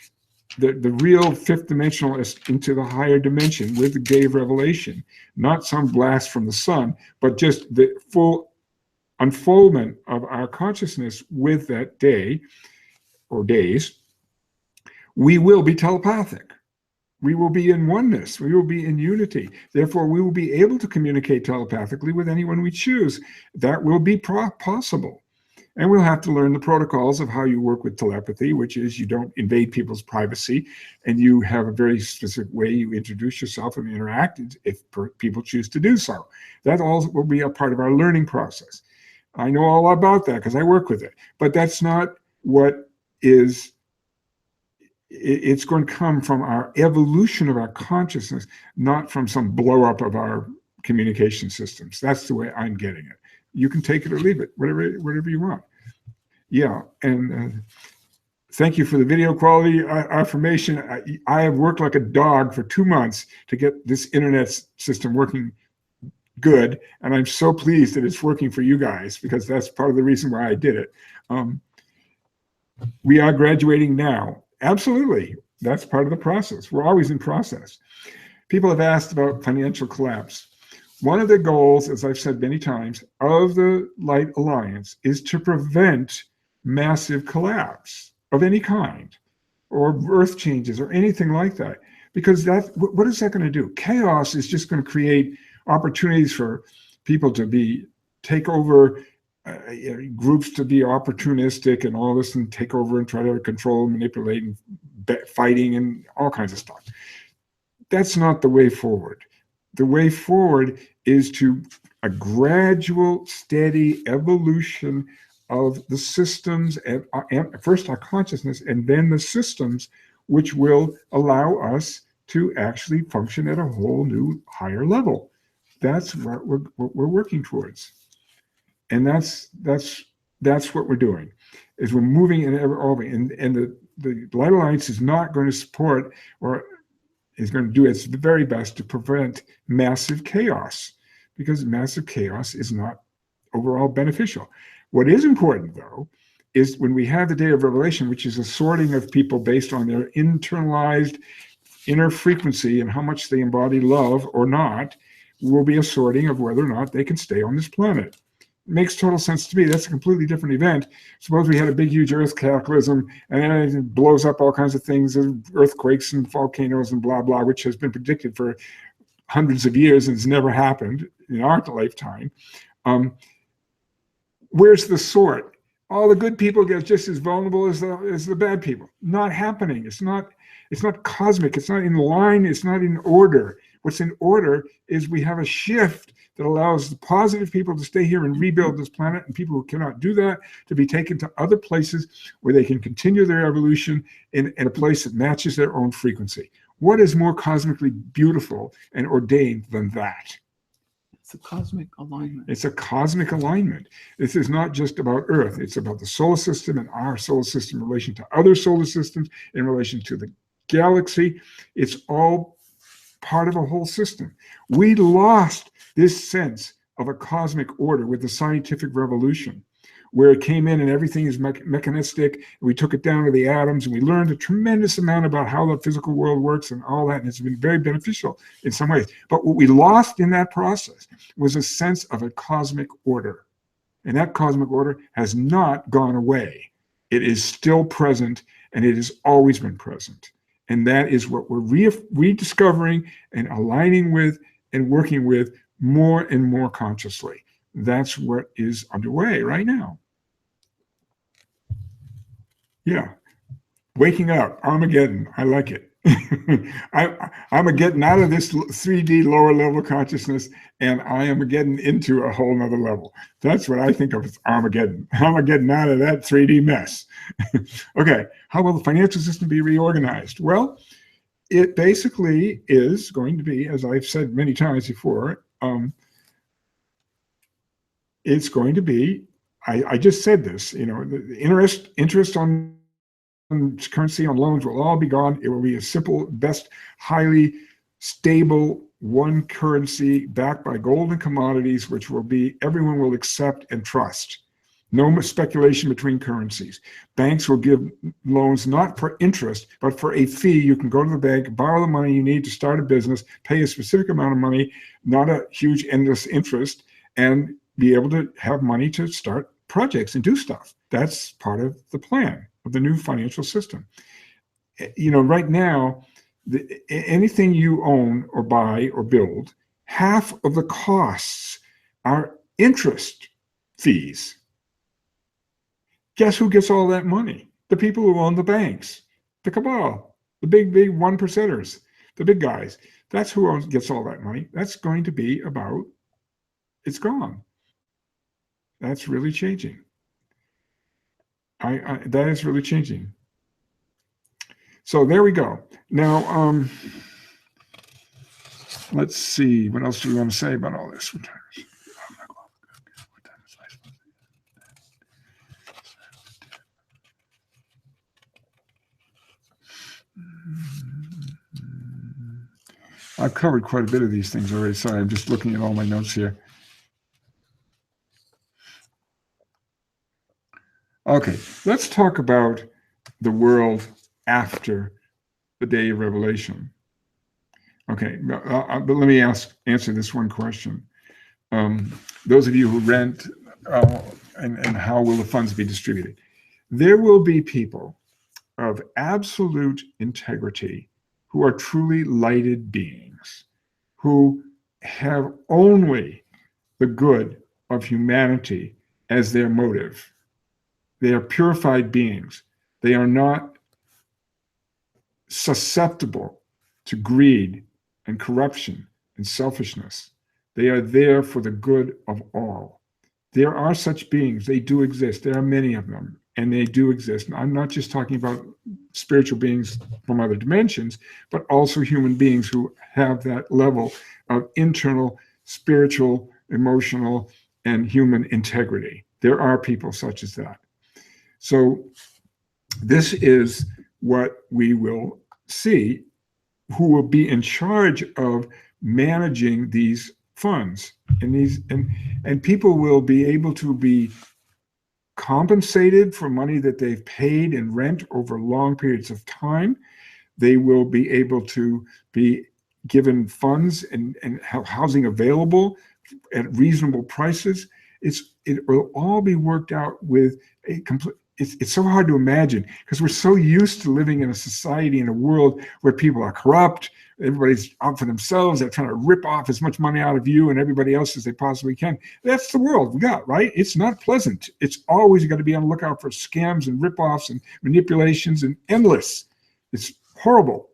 the real fifth dimensional into the higher dimension with the day of revelation, not some blast from the sun, but just the full unfoldment of our consciousness with that day or days, we will be telepathic. We will be in oneness. We will be in unity. Therefore, we will be able to communicate telepathically with anyone we choose. That will be possible. And we'll have to learn the protocols of how you work with telepathy, which is you don't invade people's privacy, and you have a very specific way you introduce yourself and interact if people choose to do so. That all will be a part of our learning process. I know all about that because I work with it, but that's not what is. It's going to come from our evolution of our consciousness, not from some blow up of our communication systems. That's the way I'm getting it. You can take it or leave it, whatever you want. Yeah, and thank you for the video quality affirmation. I have worked like a dog for 2 months to get this internet system working good, and I'm so pleased that it's working for you guys, because that's part of the reason why I did it. We are graduating now. Absolutely, that's part of the process. We're always in process. People have asked about financial collapse. One of the goals, as I've said many times, of the Light Alliance is to prevent massive collapse of any kind, or earth changes, or anything like that. Because what is that going to do? Chaos is just going to create opportunities for people to take over, groups to be opportunistic and all this, and take over and try to control, manipulate, and fighting and all kinds of stuff. That's not the way forward. The way forward is to a gradual, steady evolution of the systems, and first our consciousness, and then the systems, which will allow us to actually function at a whole new, higher level. That's what we're working towards, and that's what we're doing. Is we're moving and evolving, and the Light Alliance is not going to support, or is going to do its very best to prevent massive chaos, because massive chaos is not overall beneficial. What is important, though, is when we have the day of revelation, which is a sorting of people based on their internalized inner frequency and how much they embody love or not, will be a sorting of whether or not they can stay on this planet. It makes total sense to me. That's a completely different event. Suppose we had a big, huge earth cataclysm, and then it blows up all kinds of things, earthquakes and volcanoes and blah, blah, which has been predicted for hundreds of years and has never happened in our lifetime. Where's the sort? All the good people get just as vulnerable as the bad people. Not happening. It's not cosmic. It's not in line. It's not in order. What's in order is we have a shift that allows the positive people to stay here and rebuild this planet, and people who cannot do that to be taken to other places where they can continue their evolution in a place that matches their own frequency. What is more cosmically beautiful and ordained than that? It's a cosmic alignment. It's a cosmic alignment. This is not just about Earth. It's about the solar system and our solar system in relation to other solar systems, in relation to the galaxy. It's all part of a whole system. We lost this sense of a cosmic order with the scientific revolution, where it came in and everything is mechanistic. And we took it down to the atoms, and we learned a tremendous amount about how the physical world works and all that, and it's been very beneficial in some ways. But what we lost in that process was a sense of a cosmic order. And that cosmic order has not gone away. It is still present, and it has always been present. And that is what we're rediscovering and aligning with and working with more and more consciously. That's what is underway right now. Yeah. Waking up, Armageddon. I like it. I'm getting out of this 3D lower level consciousness, and I am getting into a whole nother level. That's what I think of as Armageddon. I'm getting out of that 3D mess. Okay, how will the financial system be reorganized? Well, it basically is going to be, as I've said many times before, it's going to be, I just said this, the interest on currency, on loans will all be gone. It will be a simple, best, highly stable one currency backed by gold and commodities, which will be, everyone will accept and trust. No speculation between currencies. Banks will give loans not for interest, but for a fee. You can go to the bank, borrow the money you need to start a business, pay a specific amount of money, not a huge endless interest, and be able to have money to start projects and do stuff. That's part of the plan of the new financial system. Right now, anything you own or buy or build, half of the costs are interest fees. Guess who gets all that money? The people who own the banks, the cabal, the big one percenters, the big guys. That's who gets all that money. That's going to be about, it's gone. That's really changing. That is really changing. So there we go. Now, let's see. What else do we want to say about all this? I've covered quite a bit of these things already. Sorry, I'm just looking at all my notes here. Okay, let's talk about the world after the day of revelation. Okay, but let me answer this one question. Those of you who rent, and how will the funds be distributed? There will be people of absolute integrity who are truly lighted beings, who have only the good of humanity as their motive. They are purified beings. They are not susceptible to greed and corruption and selfishness. They are there for the good of all. There are such beings. They do exist. There are many of them, and they do exist. And I'm not just talking about spiritual beings from other dimensions, but also human beings who have that level of internal, spiritual, emotional, and human integrity. There are people such as that. So this is what we will see, who will be in charge of managing these funds, and people will be able to be compensated for money that they've paid in rent over long periods of time. They will be able to be given funds and have housing available at reasonable prices. It will all be worked out with a complete. It's so hard to imagine because we're so used to living in a society, in a world where people are corrupt, everybody's out for themselves, they're trying to rip off as much money out of you and everybody else as they possibly can. That's the world we got, right? It's not pleasant. It's always got to be on the lookout for scams and rip-offs and manipulations and endless. It's horrible.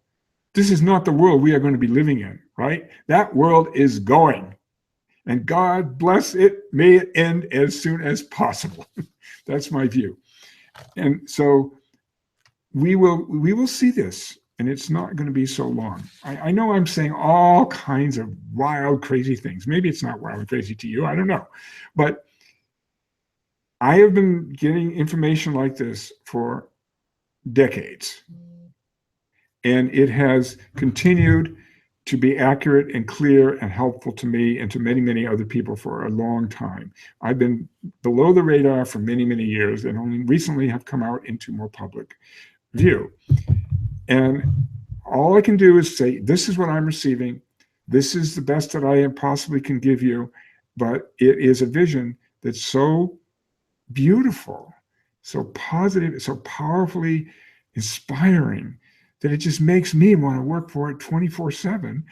This is not the world we are going to be living in, right? That world is going. And God bless it, may it end as soon as possible. That's my view. And so we will see this, and it's not going to be so long. I know I'm saying all kinds of wild, crazy things. Maybe it's not wild and crazy to you. I don't know. But I have been getting information like this for decades. And it has continued to be accurate and clear and helpful to me and to many, many other people for a long time. I've been below the radar for many, many years and only recently have come out into more public view. And all I can do is say, this is what I'm receiving. This is the best that I possibly can give you. But it is a vision that's so beautiful, so positive, so powerfully inspiring, that it just makes me want to work for it 24/7.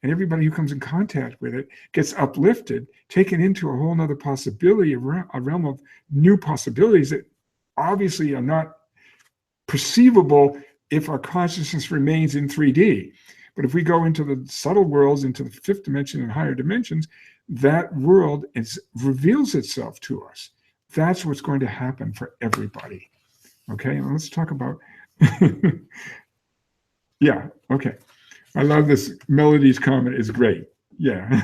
And everybody who comes in contact with it gets uplifted, taken into a whole nother possibility, a realm of new possibilities that obviously are not perceivable if our consciousness remains in 3D. But if we go into the subtle worlds, into the fifth dimension and higher dimensions, that world reveals itself to us. That's what's going to happen for everybody. Okay, and let's talk about yeah, okay. I love this. Melody's comment is great. Yeah.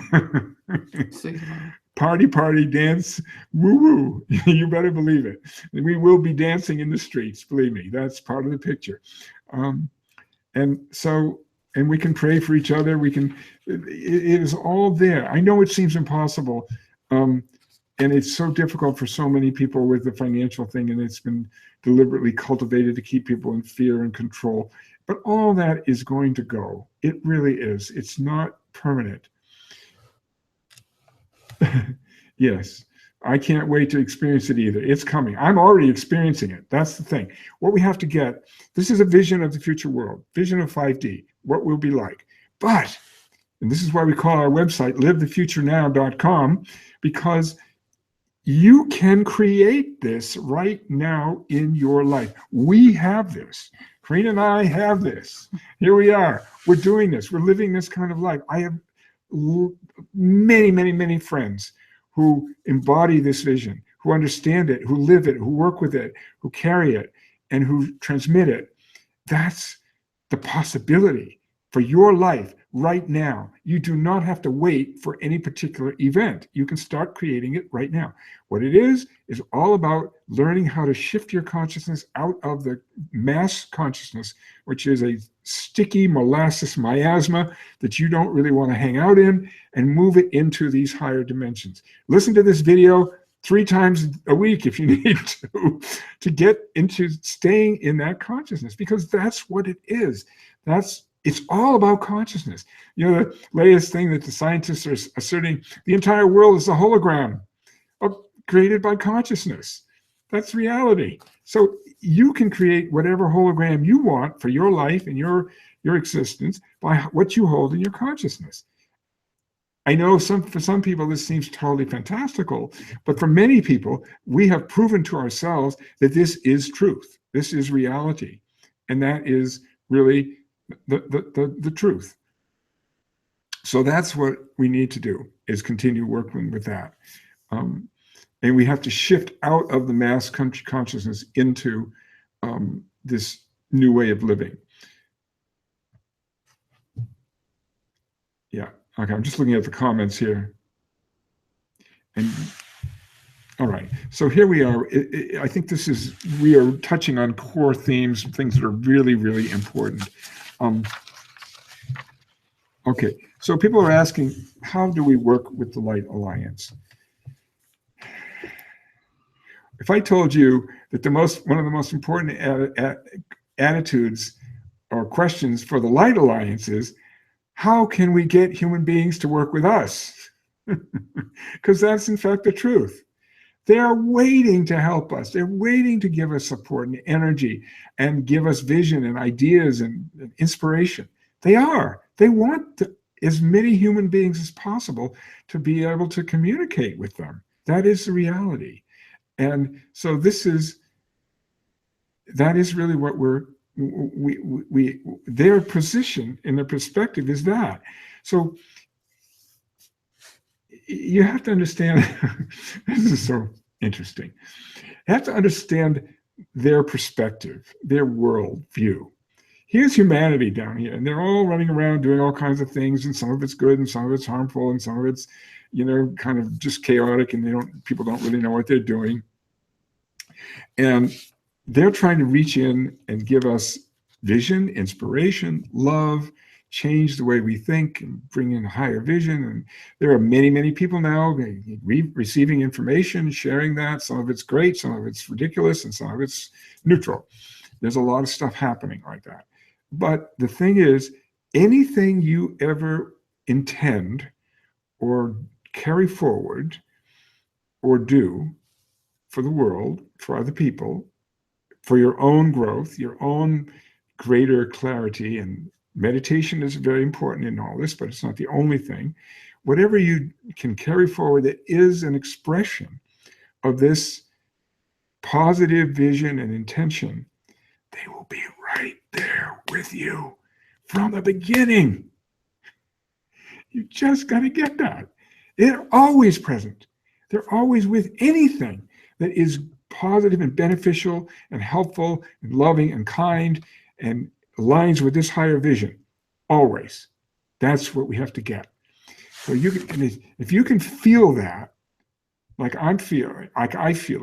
Party, dance, woo-woo. You better believe it. We will be dancing in the streets, believe me. That's part of the picture. And we can pray for each other. It is all there. I know it seems impossible. And it's so difficult for so many people with the financial thing, and it's been deliberately cultivated to keep people in fear and control. But all that is going to go. It really is. It's not permanent. Yes. I can't wait to experience it either. It's coming. I'm already experiencing it. That's the thing. What we have to get, this is a vision of the future world, vision of 5D, what we'll be like. But, and this is why we call our website livethefuturenow.com, because you can create this right now in your life. We have this. Karina and I have this. Here we are. We're doing this. We're living this kind of life. I have many, many, many friends who embody this vision, who understand it, who live it, who work with it, who carry it, and who transmit it. That's the possibility for your life right now. You do not have to wait for any particular event. You can start creating it right now. What it is all about learning how to shift your consciousness out of the mass consciousness, which is a sticky molasses miasma that you don't really want to hang out in, and move it into these higher dimensions. Listen to this video 3 times a week if you need to get into staying in that consciousness, because that's what it is. It's all about consciousness. You know, the latest thing that the scientists are asserting, the entire world is a hologram created by consciousness. That's reality. So you can create whatever hologram you want for your life and your existence by what you hold in your consciousness. I know for some people this seems totally fantastical, but for many people, we have proven to ourselves that this is truth. This is reality. And that is really the truth. So that's what we need to do, is continue working with that. And we have to shift out of the mass consciousness into this new way of living. Yeah, okay, I'm just looking at the comments here. And all right, so here we are. I think we are touching on core themes, things that are really, really important. Okay, so people are asking, how do we work with the Light Alliance? If I told you that one of the most important attitudes or questions for the Light Alliance is, how can we get human beings to work with us? Because that's in fact the truth. They are waiting to help us. They're waiting to give us support and energy and give us vision and ideas and inspiration. They are. They want as many human beings as possible to be able to communicate with them. That is the reality. And so that is really what their position and their perspective is that. So you have to understand, this is so interesting. You have to understand their perspective, their world view. Here's humanity down here, and they're all running around doing all kinds of things, and some of it's good and some of it's harmful and some of it's, kind of just chaotic, and people don't really know what they're doing. And they're trying to reach in and give us vision, inspiration, love, change the way we think, and bring in higher vision. And there are many, many people now receiving information, sharing that. Some of it's great, some of it's ridiculous, and some of it's neutral. There's a lot of stuff happening like that. But the thing is, anything you ever intend or carry forward or do for the world, for other people, for your own growth, your own greater clarity, and meditation is very important in all this, but it's not the only thing. Whatever you can carry forward that is an expression of this positive vision and intention, they will be right there with you from the beginning. You just got to get that. They're always present. They're always with anything that is positive and beneficial and helpful and loving and kind and aligns with this higher vision. Always. That's what we have to get. So if you can feel that, like I feel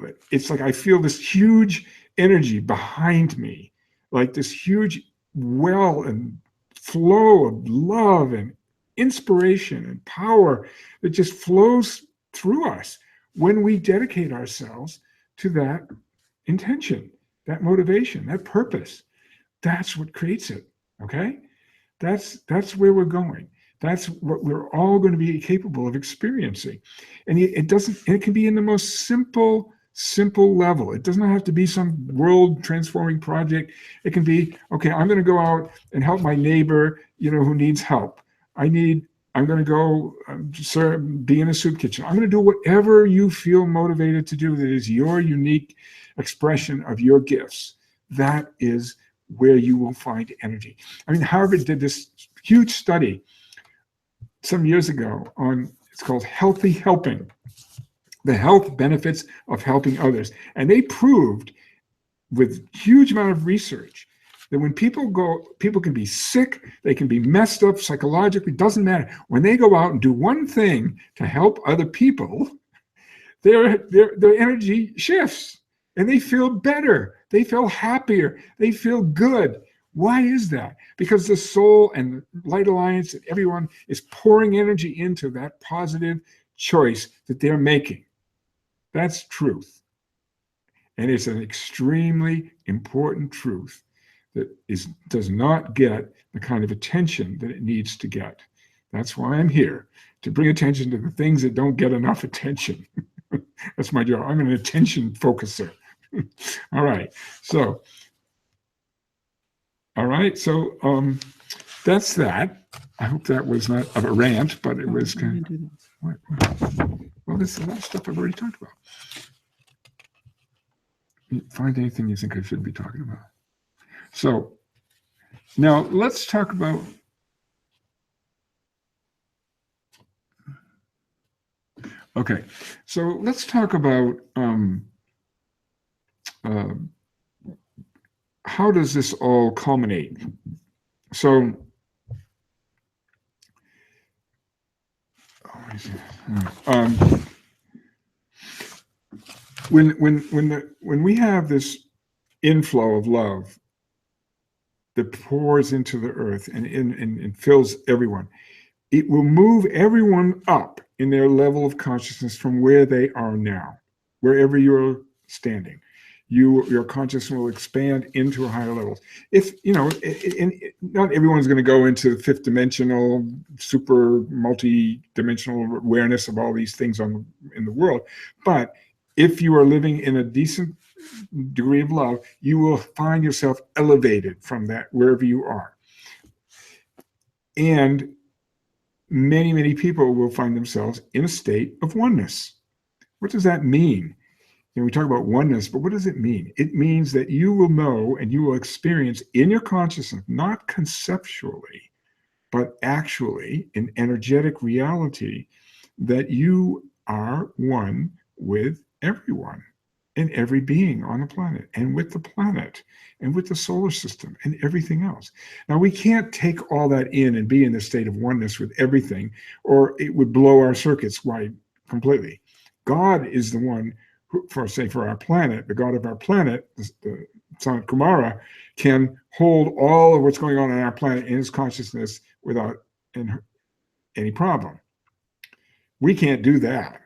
it, it's like I feel this huge energy behind me, like this huge well and flow of love and inspiration and power that just flows through us when we dedicate ourselves to that intention, that motivation, that purpose. That's what creates it. Okay? That's where we're going. That's what we're all going to be capable of experiencing. And it can be in the most simple level. It doesn't have to be some world transforming project. It can be, okay, I'm going to go out and help my neighbor, who needs help. I'm going to go be in a soup kitchen. I'm going to do whatever you feel motivated to do that is your unique expression of your gifts. That is where you will find energy. I mean, Harvard did this huge study some years ago it's called Healthy Helping, the health benefits of helping others. And they proved with huge amount of research that when people can be sick, they can be messed up psychologically, doesn't matter. When they go out and do one thing to help other people, their energy shifts. And they feel better. They feel happier. They feel good. Why is that? Because the soul and Light Alliance and everyone is pouring energy into that positive choice that they're making. That's truth. And it's an extremely important truth that does not get the kind of attention that it needs to get. That's why I'm here, to bring attention to the things that don't get enough attention. That's my job. I'm an attention focuser. All right. So that's that. I hope that was not of a rant, but it was kind of, well, this is a lot of stuff I've already talked about. Find anything you think I should be talking about. So now let's talk about how does this all culminate? So, when we have this inflow of love that pours into the earth and fills everyone, it will move everyone up in their level of consciousness from where they are now, wherever you're standing. Your consciousness will expand into higher levels. If not everyone's going to go into fifth dimensional, super multi-dimensional awareness of all these things in the world, but if you are living in a decent degree of love, you will find yourself elevated from that wherever you are. And many, many people will find themselves in a state of oneness. What does that mean? We talk about oneness, but what does it mean? It means that you will know and you will experience in your consciousness, not conceptually, but actually in energetic reality, that you are one with everyone and every being on the planet, and with the planet, and with the solar system, and everything else. Now, we can't take all that in and be in the state of oneness with everything, or it would blow our circuits wide completely. God is the one who, for our planet, the God of our planet, the Son Kumara, can hold all of what's going on our planet in his consciousness without any problem. We can't do that.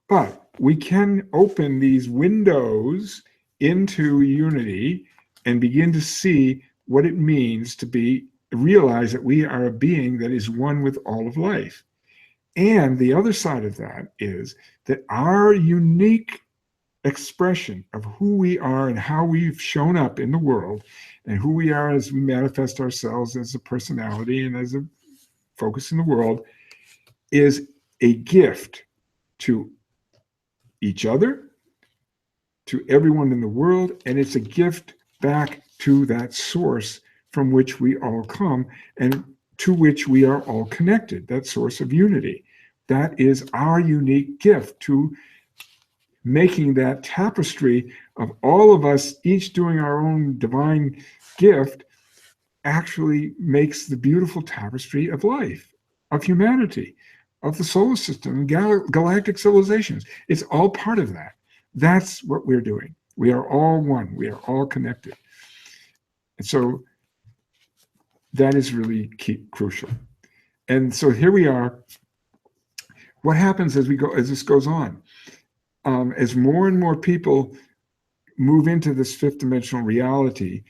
But we can open these windows into unity and begin to see what it means to realize that we are a being that is one with all of life. And the other side of that is that our unique expression of who we are and how we've shown up in the world, and who we are as we manifest ourselves as a personality and as a focus in the world, is a gift to each other, to everyone in the world, and it's a gift back to that source from which we all come and to which we are all connected, that source of unity. That is our unique gift to making that tapestry of all of us, each doing our own divine gift, actually makes the beautiful tapestry of life, of humanity, of the solar system, and galactic civilizations. It's all part of that. That's what we're doing. We are all one. We are all connected. And so that is really crucial. And so here we are. What happens as this goes on? as more and more people move into this fifth dimensional reality,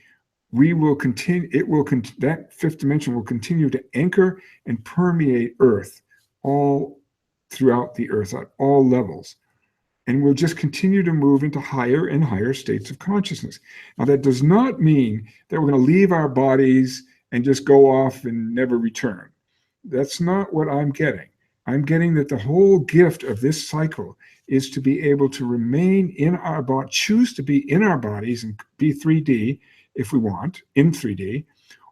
we will continue, that fifth dimension will continue to anchor and permeate Earth all throughout the Earth at all levels. And we'll just continue to move into higher and higher states of consciousness. Now, that does not mean that we're going to leave our bodies and just go off and never return. That's not what I'm getting. I'm getting that the whole gift of this cycle is to be able to remain in our body, choose to be in our bodies and be 3D if we want, in 3D,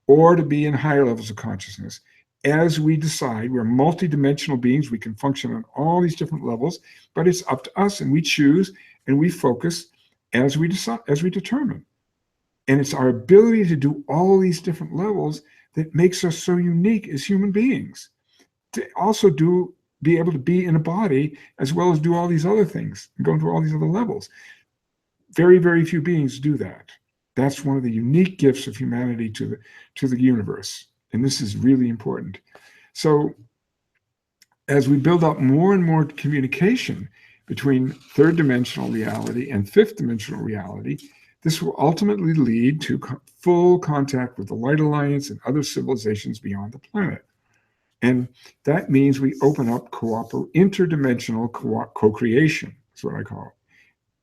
or to be in higher levels of consciousness. As we decide, we're multidimensional beings, we can function on all these different levels, but it's up to us, and we choose and we focus as we decide, as we determine. And it's our ability to do all these different levels that makes us so unique as human beings. To also be able to be in a body as well as do all these other things and go into all these other levels. Very, very few beings do that. That's one of the unique gifts of humanity to the universe. And this is really important. So as we build up more and more communication between third dimensional reality and fifth dimensional reality, this will ultimately lead to full contact with the Light Alliance and other civilizations beyond the planet. And that means we open up interdimensional co-creation. That's what I call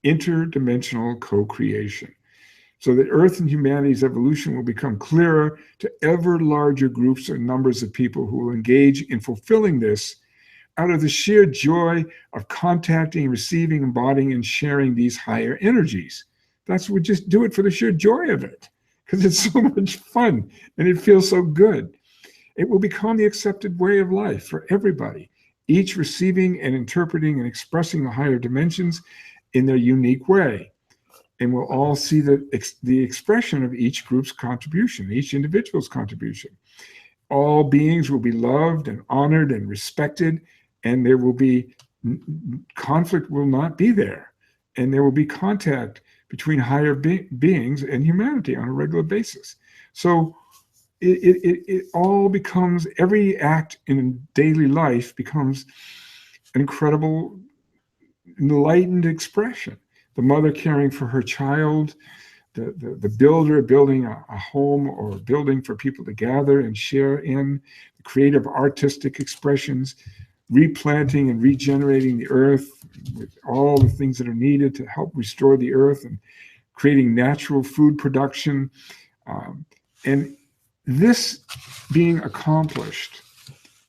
it. Interdimensional co-creation. So that Earth and humanity's evolution will become clearer to ever larger groups and numbers of people who will engage in fulfilling this out of the sheer joy of contacting, receiving, embodying, and sharing these higher energies. That's what, just do it for the sheer joy of it, because it's so much fun and it feels so good. It will become the accepted way of life for everybody, each receiving and interpreting and expressing the higher dimensions in their unique way. And we'll all see the expression of each group's contribution, each individual's contribution. All beings will be loved and honored and respected, and there will be conflict will not be there. And there will be contact between higher beings and humanity on a regular basis. So it all becomes, every act in daily life becomes an incredible enlightened expression. The mother caring for her child, the builder building a home or a building for people to gather and share in, the creative artistic expressions, replanting and regenerating the earth with all the things that are needed to help restore the earth, and creating natural food production. And this being accomplished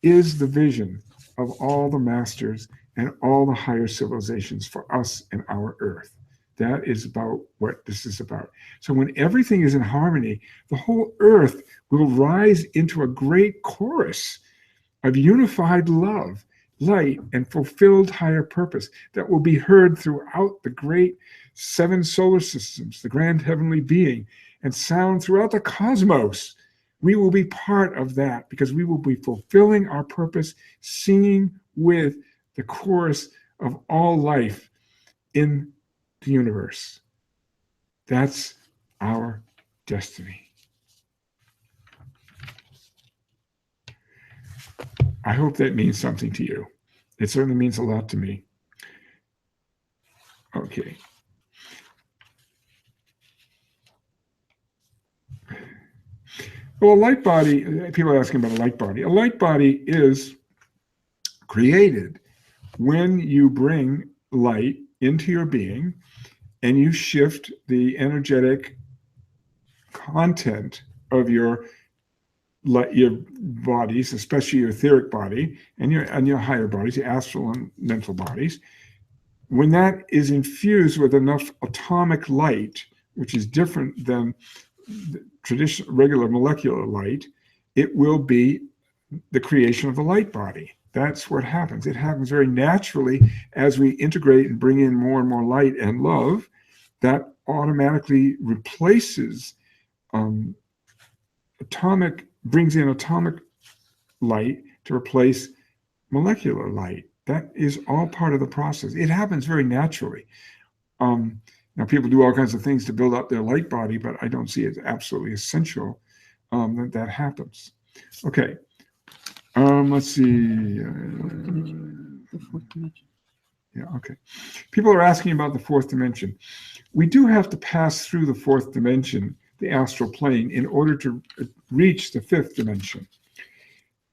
is the vision of all the masters and all the higher civilizations for us and our earth. That is about what this is about. So when everything is in harmony, the whole earth will rise into a great chorus of unified love, light, and fulfilled higher purpose that will be heard throughout the great 7 solar systems, the grand heavenly being, and sound throughout the cosmos. We will be part of that because we will be fulfilling our purpose, singing with the chorus of all life in the universe. That's our destiny. I hope that means something to you. It certainly means a lot to me. Okay. Well, a light body, people are asking about a light body. A light body is created when you bring light into your being and you shift the energetic content of your bodies, especially your etheric body and your higher bodies, your astral and mental bodies. When that is infused with enough atomic light, which is different than the traditional regular molecular light, it will be the creation of the light body. That's what happens. It happens very naturally as we integrate and bring in more and more light and love. That automatically replaces brings in atomic light to replace molecular light. That is all part of the process. It happens very naturally. Now, people do all kinds of things to build up their light body, but I don't see it as absolutely essential that happens. Okay. Let's see. The fourth dimension. Yeah, okay. People are asking about the fourth dimension. We do have to pass through the fourth dimension, the astral plane, in order to reach the fifth dimension.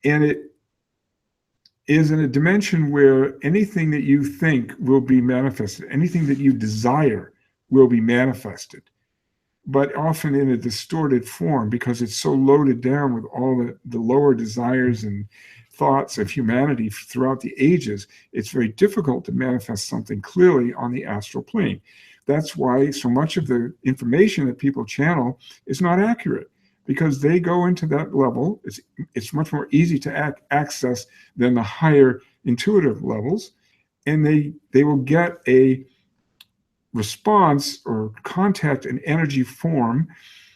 And it is in a dimension where anything that you think will be manifested, anything that you desire will be manifested, but often in a distorted form because it's so loaded down with all the lower desires and thoughts of humanity throughout the ages. It's very difficult to manifest something clearly on the astral plane. That's why so much of the information that people channel is not accurate, because they go into that level. It's much more easy to access than the higher intuitive levels, and they will get a response or contact an energy form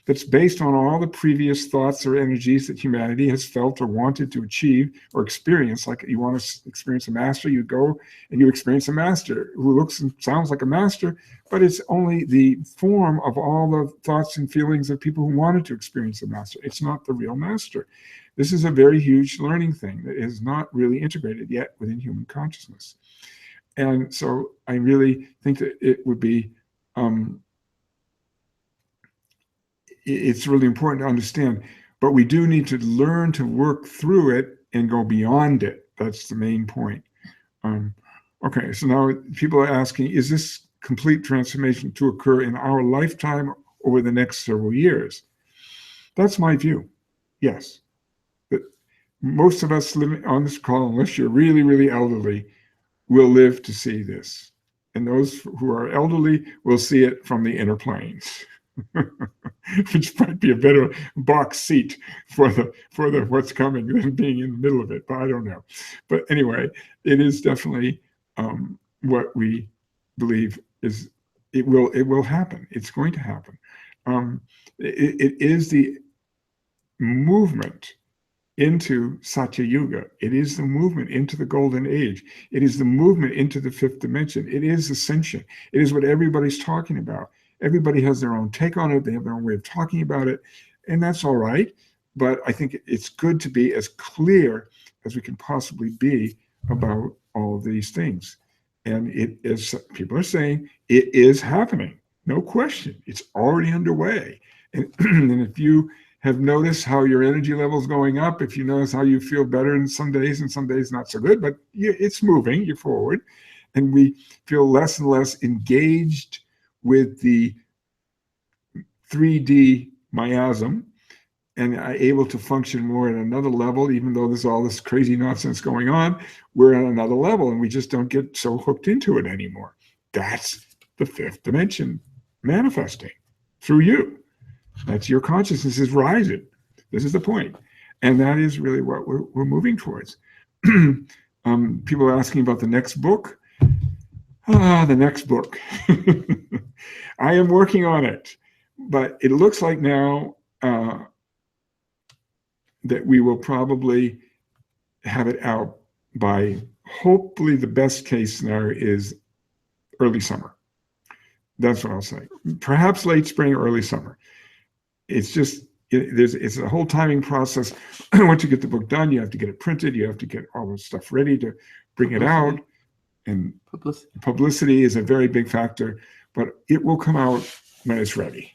that's based on all the previous thoughts or energies that humanity has felt or wanted to achieve or experience. Like you want to experience a master, you go and you experience a master who looks and sounds like a master, but it's only the form of all the thoughts and feelings of people who wanted to experience a master. It's not the real master. This is a very huge learning thing that is not really integrated yet within human consciousness. And so I really think that it would be, it's really important to understand, but we do need to learn to work through it and go beyond it. That's the main point. Okay, so now people are asking, is this complete transformation to occur in our lifetime over the next several years? That's my view, yes. But most of us living on this call, unless you're really, really elderly, will live to see this. And those who are elderly will see it from the inner planes, which might be a better box seat for the what's coming than being in the middle of it, but I don't know. But anyway, it is definitely what we believe is it will happen. It's going to happen. It is the movement into Satya Yuga. It is the movement into the golden age. It is the movement into the fifth dimension. It is ascension. It is what everybody's talking about. Everybody has their own take on it. They have their own way of talking about it, and that's all right. But I think it's good to be as clear as we can possibly be about all of these things. And it is, people are saying, it is happening. No question. It's already underway. And, and if you have noticed how your energy level is going up, if you notice how you feel better in some days and some days not so good, but it's moving, you're forward. And we feel less and less engaged with the 3D miasm and are able to function more at another level, even though there's all this crazy nonsense going on, we're at another level and we just don't get so hooked into it anymore. That's the fifth dimension manifesting through you. That's your consciousness is rising. This is the point. And that is really what we're moving towards. People are asking about the next book. The next book. I am working on it, but it looks like now that we will probably have it out by, hopefully the best case scenario is early summer. That's what I'll say. Perhaps late spring, early summer. It's just, it's a whole timing process. Once you get the book done, you have to get it printed. You have to get all the stuff ready to bring it out. And publicity is a very big factor, but it will come out when it's ready,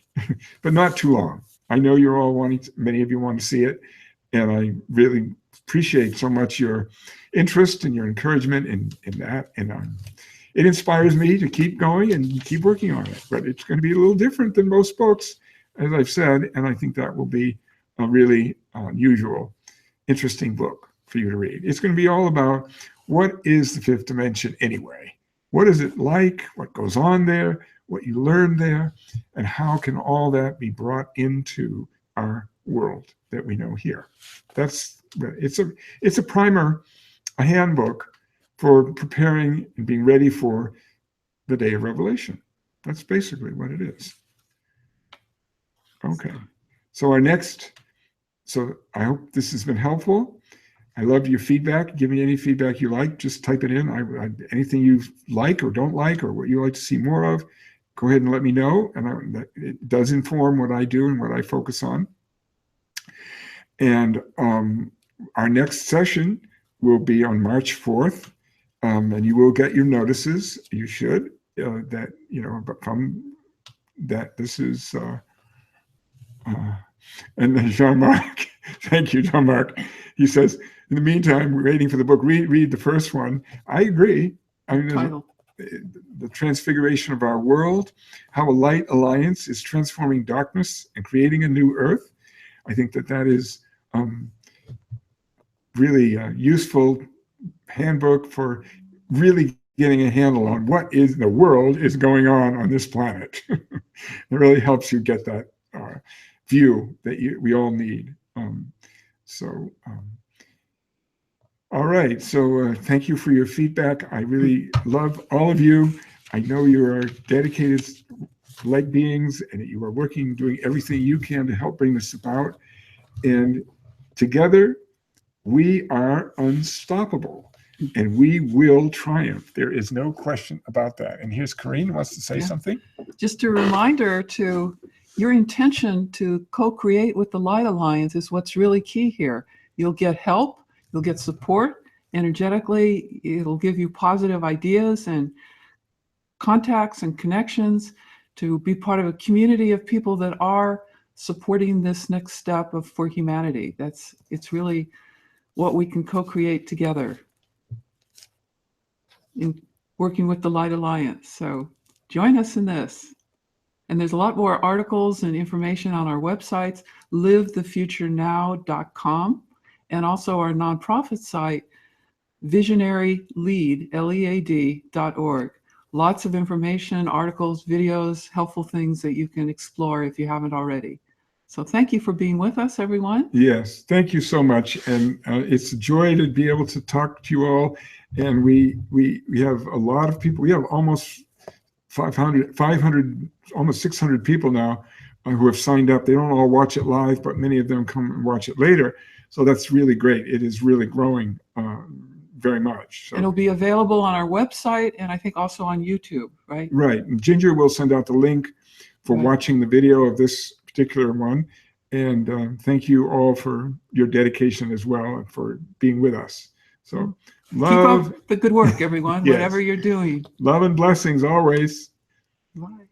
but not too long. I know you're all many of you want to see it. And I really appreciate so much your interest and your encouragement in that. And it inspires me to keep going and keep working on it. But it's going to be a little different than most books, as I've said, and I think that will be a really unusual, interesting book for you to read. It's going to be all about what is the fifth dimension anyway? What is it like? What goes on there? What you learn there? And how can all that be brought into our world that we know here? It's a primer, a handbook for preparing and being ready for the day of revelation. That's basically what it is. Okay, so I hope this has been helpful. I love your feedback. Give me any feedback you like. Just type it in. Anything you like or don't like or what you like to see more of, go ahead and let me know. And it does inform what I do and what I focus on. And our next session will be on March 4th. And you will get your notices. You should, that, but from that, this is, and then Jean-Marc, thank you, Jean-Marc. He says, in the meantime, we're waiting for the book. Read the first one. I agree. I mean, Title. The transfiguration of our world, how a light alliance is transforming darkness and creating a new earth. I think that is really a useful handbook for really getting a handle on what is the world is going on this planet. It really helps you get that view that we all need. All right. So thank you for your feedback. I really love all of you. I know you are dedicated light beings and that you are doing everything you can to help bring this about. And together, we are unstoppable and we will triumph. There is no question about that. And here's Corinne wants to say something. Just a reminder to your intention to co-create with the Light Alliance is what's really key here. You'll get help. You'll get support energetically. It'll give you positive ideas and contacts and connections to be part of a community of people that are supporting this next step for humanity. It's really what we can co-create together in working with the Light Alliance. So join us in this. And there's a lot more articles and information on our websites, livethefuturenow.com, and also our nonprofit site, visionarylead.org. Lots of information, articles, videos, helpful things that you can explore if you haven't already. So thank you for being with us, everyone. Yes, thank you so much. And it's a joy to be able to talk to you all. And we have a lot of people. We have almost 500, almost 600 people now who have signed up. They don't all watch it live, but many of them come and watch it later. So that's really great. It is really growing very much. So. It'll be available on our website and I think also on YouTube, right? Right. And Ginger will send out the link for watching the video of this particular one. And thank you all for your dedication as well and for being with us. So love. Keep up the good work, everyone, Yes. whatever you're doing. Love and blessings always. Bye.